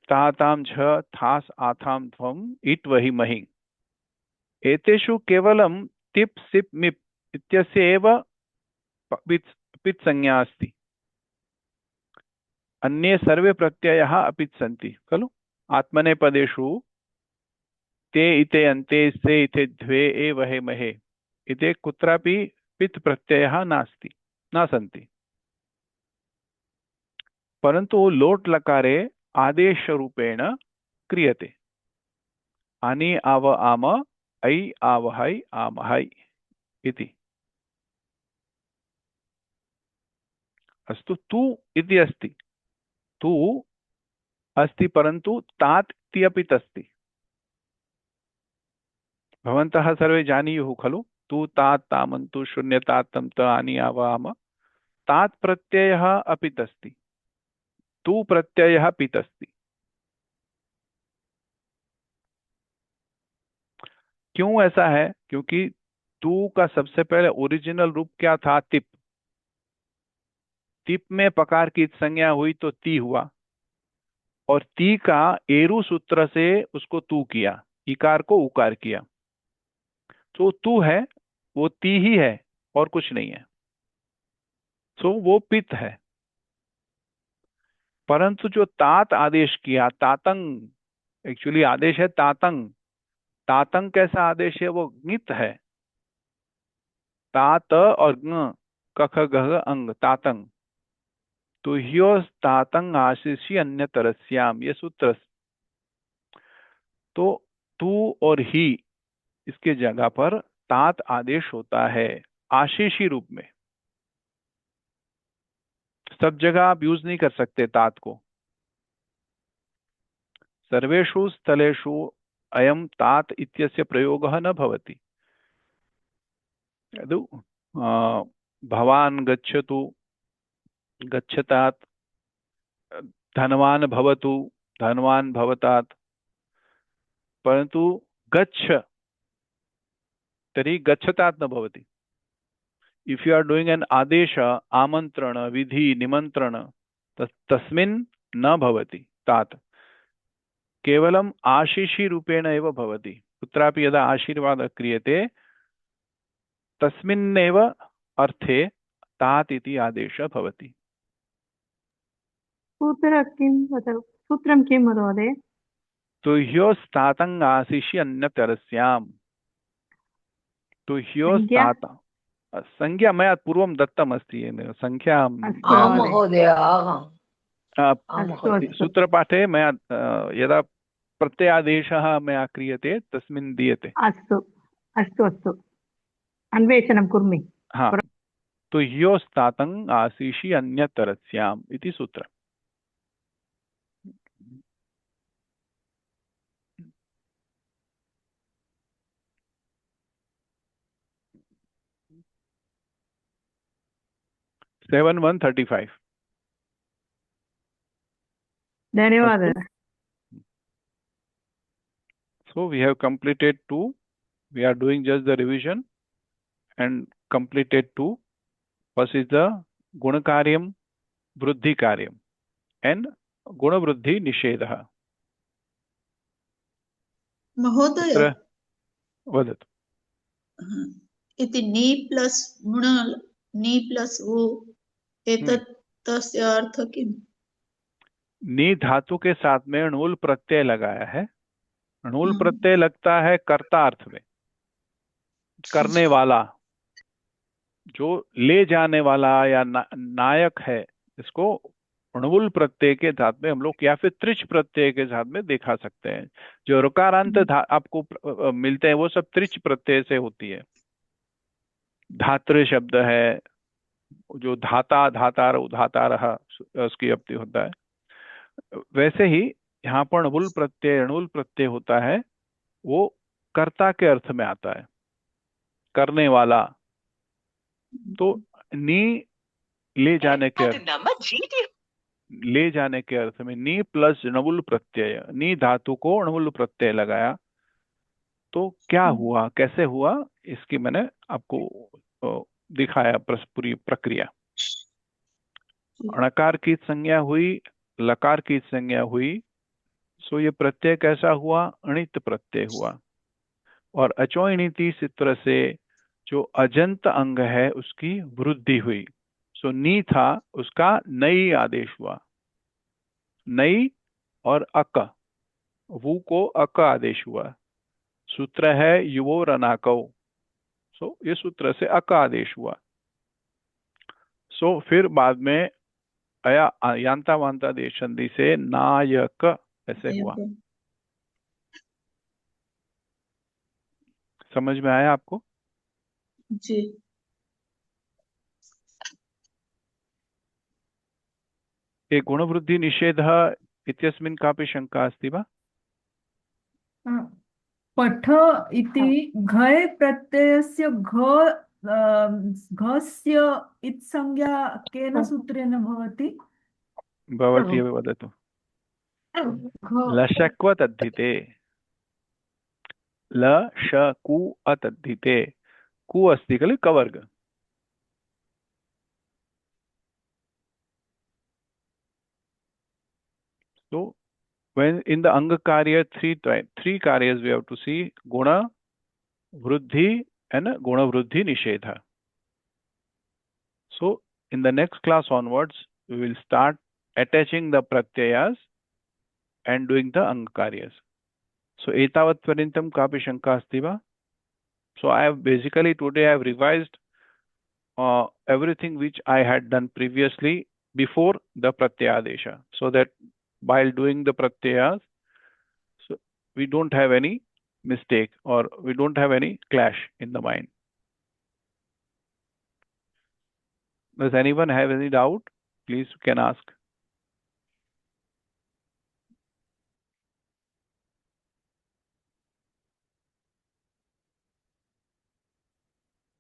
तातां झ, थास्, आथां, त्वम्, इट्, वहि, महि, एतेषु केवलं तिप्, सिप्, मिप् इत्यस्य एव पित् संज्ञा अस्ति। अन्ये सर्वे प्रत्ययाः अपित् सन्ति खलु। आत्मनेपदेषु ते, इते, अन्ते, से, इते, द्वे, ए, वहे, महे इते कुत्रापि पित् प्रत्ययः नास्ति, न सन्ति। परन्तु लोट् लकारे आदेशरूपेण क्रियते। अनि, आव, आम, ऐ, आवहै, आमहै इति। अस्तु, तु इति अस्ति, तु अस्ति परन्तु तात् इति अपि अस्ति। भवन्तः सर्वे जानीयुः खलु, तु, तात्, तामन्तु, शून्यतात्, तं, त, अनि, आव, आम, तात् प्रत्ययः अपि अस्ति, तु प्रत्ययः अपि अस्ति। क्यों ऐसा है? क्योंकि तू का सबसे पहले ओरिजिनल रूप क्या था? तिप। तिप में पकार की संज्ञा हुई तो ती हुआ, और ती का एरु सूत्र से उसको तू किया, इकार को उकार किया, तो तू है वो ती ही है और कुछ नहीं है, तो वो पित है। परंतु जो तात आदेश किया, तातंग एक्चुअली आदेश है तातंग। तातंग कैसा आदेश है? वो ङित है। तात और ङ, कख गह अंग, तातंग। तो ह्यो तातंग आशीषी अन्य तरस्याम, ये सूत्र। तो तू और ही इसके जगह पर तात आदेश होता है आशीषी रूप में। सब जगह आप यूज नहीं कर सकते तात को। सर्वेषु स्थलेषु अयम तात इत्यस्य प्रयोगः न भवति। यदु भवान गच्छतु, गच्छतात, धनवान भवतु, धनवान भवतात, परंतु गच्छ तरी गच्छतात न भवति। If you are doing an आदेश, आमंत्रण, विधि, निमंत्रण, तस्मिन् न भवति तात, केवलम आशीषी रूपेण एव भवति। कुत्रापि यदा आशीर्वादः क्रियते तस्मिन्नेव अर्थे तात इति आदेशः भवति। सूत्रं किं महोदय? तो ह्योस्तातंग आशीषि अन्यतरस्याम। तो ह्योस्तात संज्ञा मया पूर्वं दत्तम् अस्ति, संख्या आम् महोदय, सूत्रपाठे मया यदा प्रत्ययादेशः मया क्रियते तस्मिन् दीयते। अस्तु अस्तु अस्तु, अन्वेषणं कुर्मि। हाँ, तो ह्योस्तातंग आशीषि अन्यतरस्याम इति सूत्र। सेवन 135। धन्यवाद। So we have completed 2. We are doing just the revision and completed 2. First is the Gunakaryam, Vruddhi Karyam and Gunavruddhi Nishedah. महोदय, वदतु। इति नी प्लस गुण, नी प्लस वो, एतत् तस्य अर्थ किम्? नी धातु के साथ में णुल प्रत्यय लगाया है। णुल प्रत्यय लगता है कर्ता अर्थ में, करने वाला, जो ले जाने वाला या नायक है, इसको णुल प्रत्यय के साथ में हम लोग या फिर त्रिच प्रत्यय के साथ में दिखा सकते हैं। जो ऋकारांत आपको मिलते हैं वो सब त्रिच प्रत्यय से होती है। धातृ शब्द है, जो धाता, धातार, उधातार उसकी अप्ति होता है। वैसे ही यहाँ पर णुल प्रत्यय होता है, वो कर्ता के अर्थ में आता है, करने वाला। तो नी ले जाने के अर्थ में नी प्लस णुल प्रत्यय, नी धातु को णुल प्रत्यय लगाया तो क्या हुआ, कैसे हुआ, इसकी मैंने आपको दिखाया पूरी प्रक्रिया। णकार की संज्ञा हुई, लकार की संज्ञा हुई, सो ये प्रत्यय कैसा हुआ? अणित प्रत्यय हुआ। और अचोइणिति सूत्र से जो अजंत अंग है उसकी वृद्धि हुई। सो नी था, उसका नई आदेश हुआ। नई और अक, वु को अक आदेश हुआ। सूत्र है युवो रनाकौ, सो ये सूत्र से अक आदेश हुआ। सो फिर बाद में अया यांता वांता देश संधि से नायक ऐसे हुआ। समझ में आया आपको? जी। एक गुणवृद्धि निषेधः इत्यस्मिन् कापि शंका अस्ति वा? पठ इति घय प्रत्ययस्य घस्य इत् संज्ञा केन सूत्रेण भवति? भवती एव वदतु। लशक्व तद्धिते, ल श कु अतद्धिते, कु अस्ति खलु कवर्ग। So when in the Anga Karya, three karyas we have to see: Guna, Vruddhi, and Guna Vruddhi Nishedha. So in the next class onwards, we will start attaching the pratyayas and doing the Anga Karyas. So etavat parintam kapi shanka asti va? So I have basically today I have revised everything which I had done previously before the pratyayadesha, so that while doing the pratyayas, so we don't have any mistake or we don't have any clash in the mind. Does anyone have any doubt? Please, you can ask.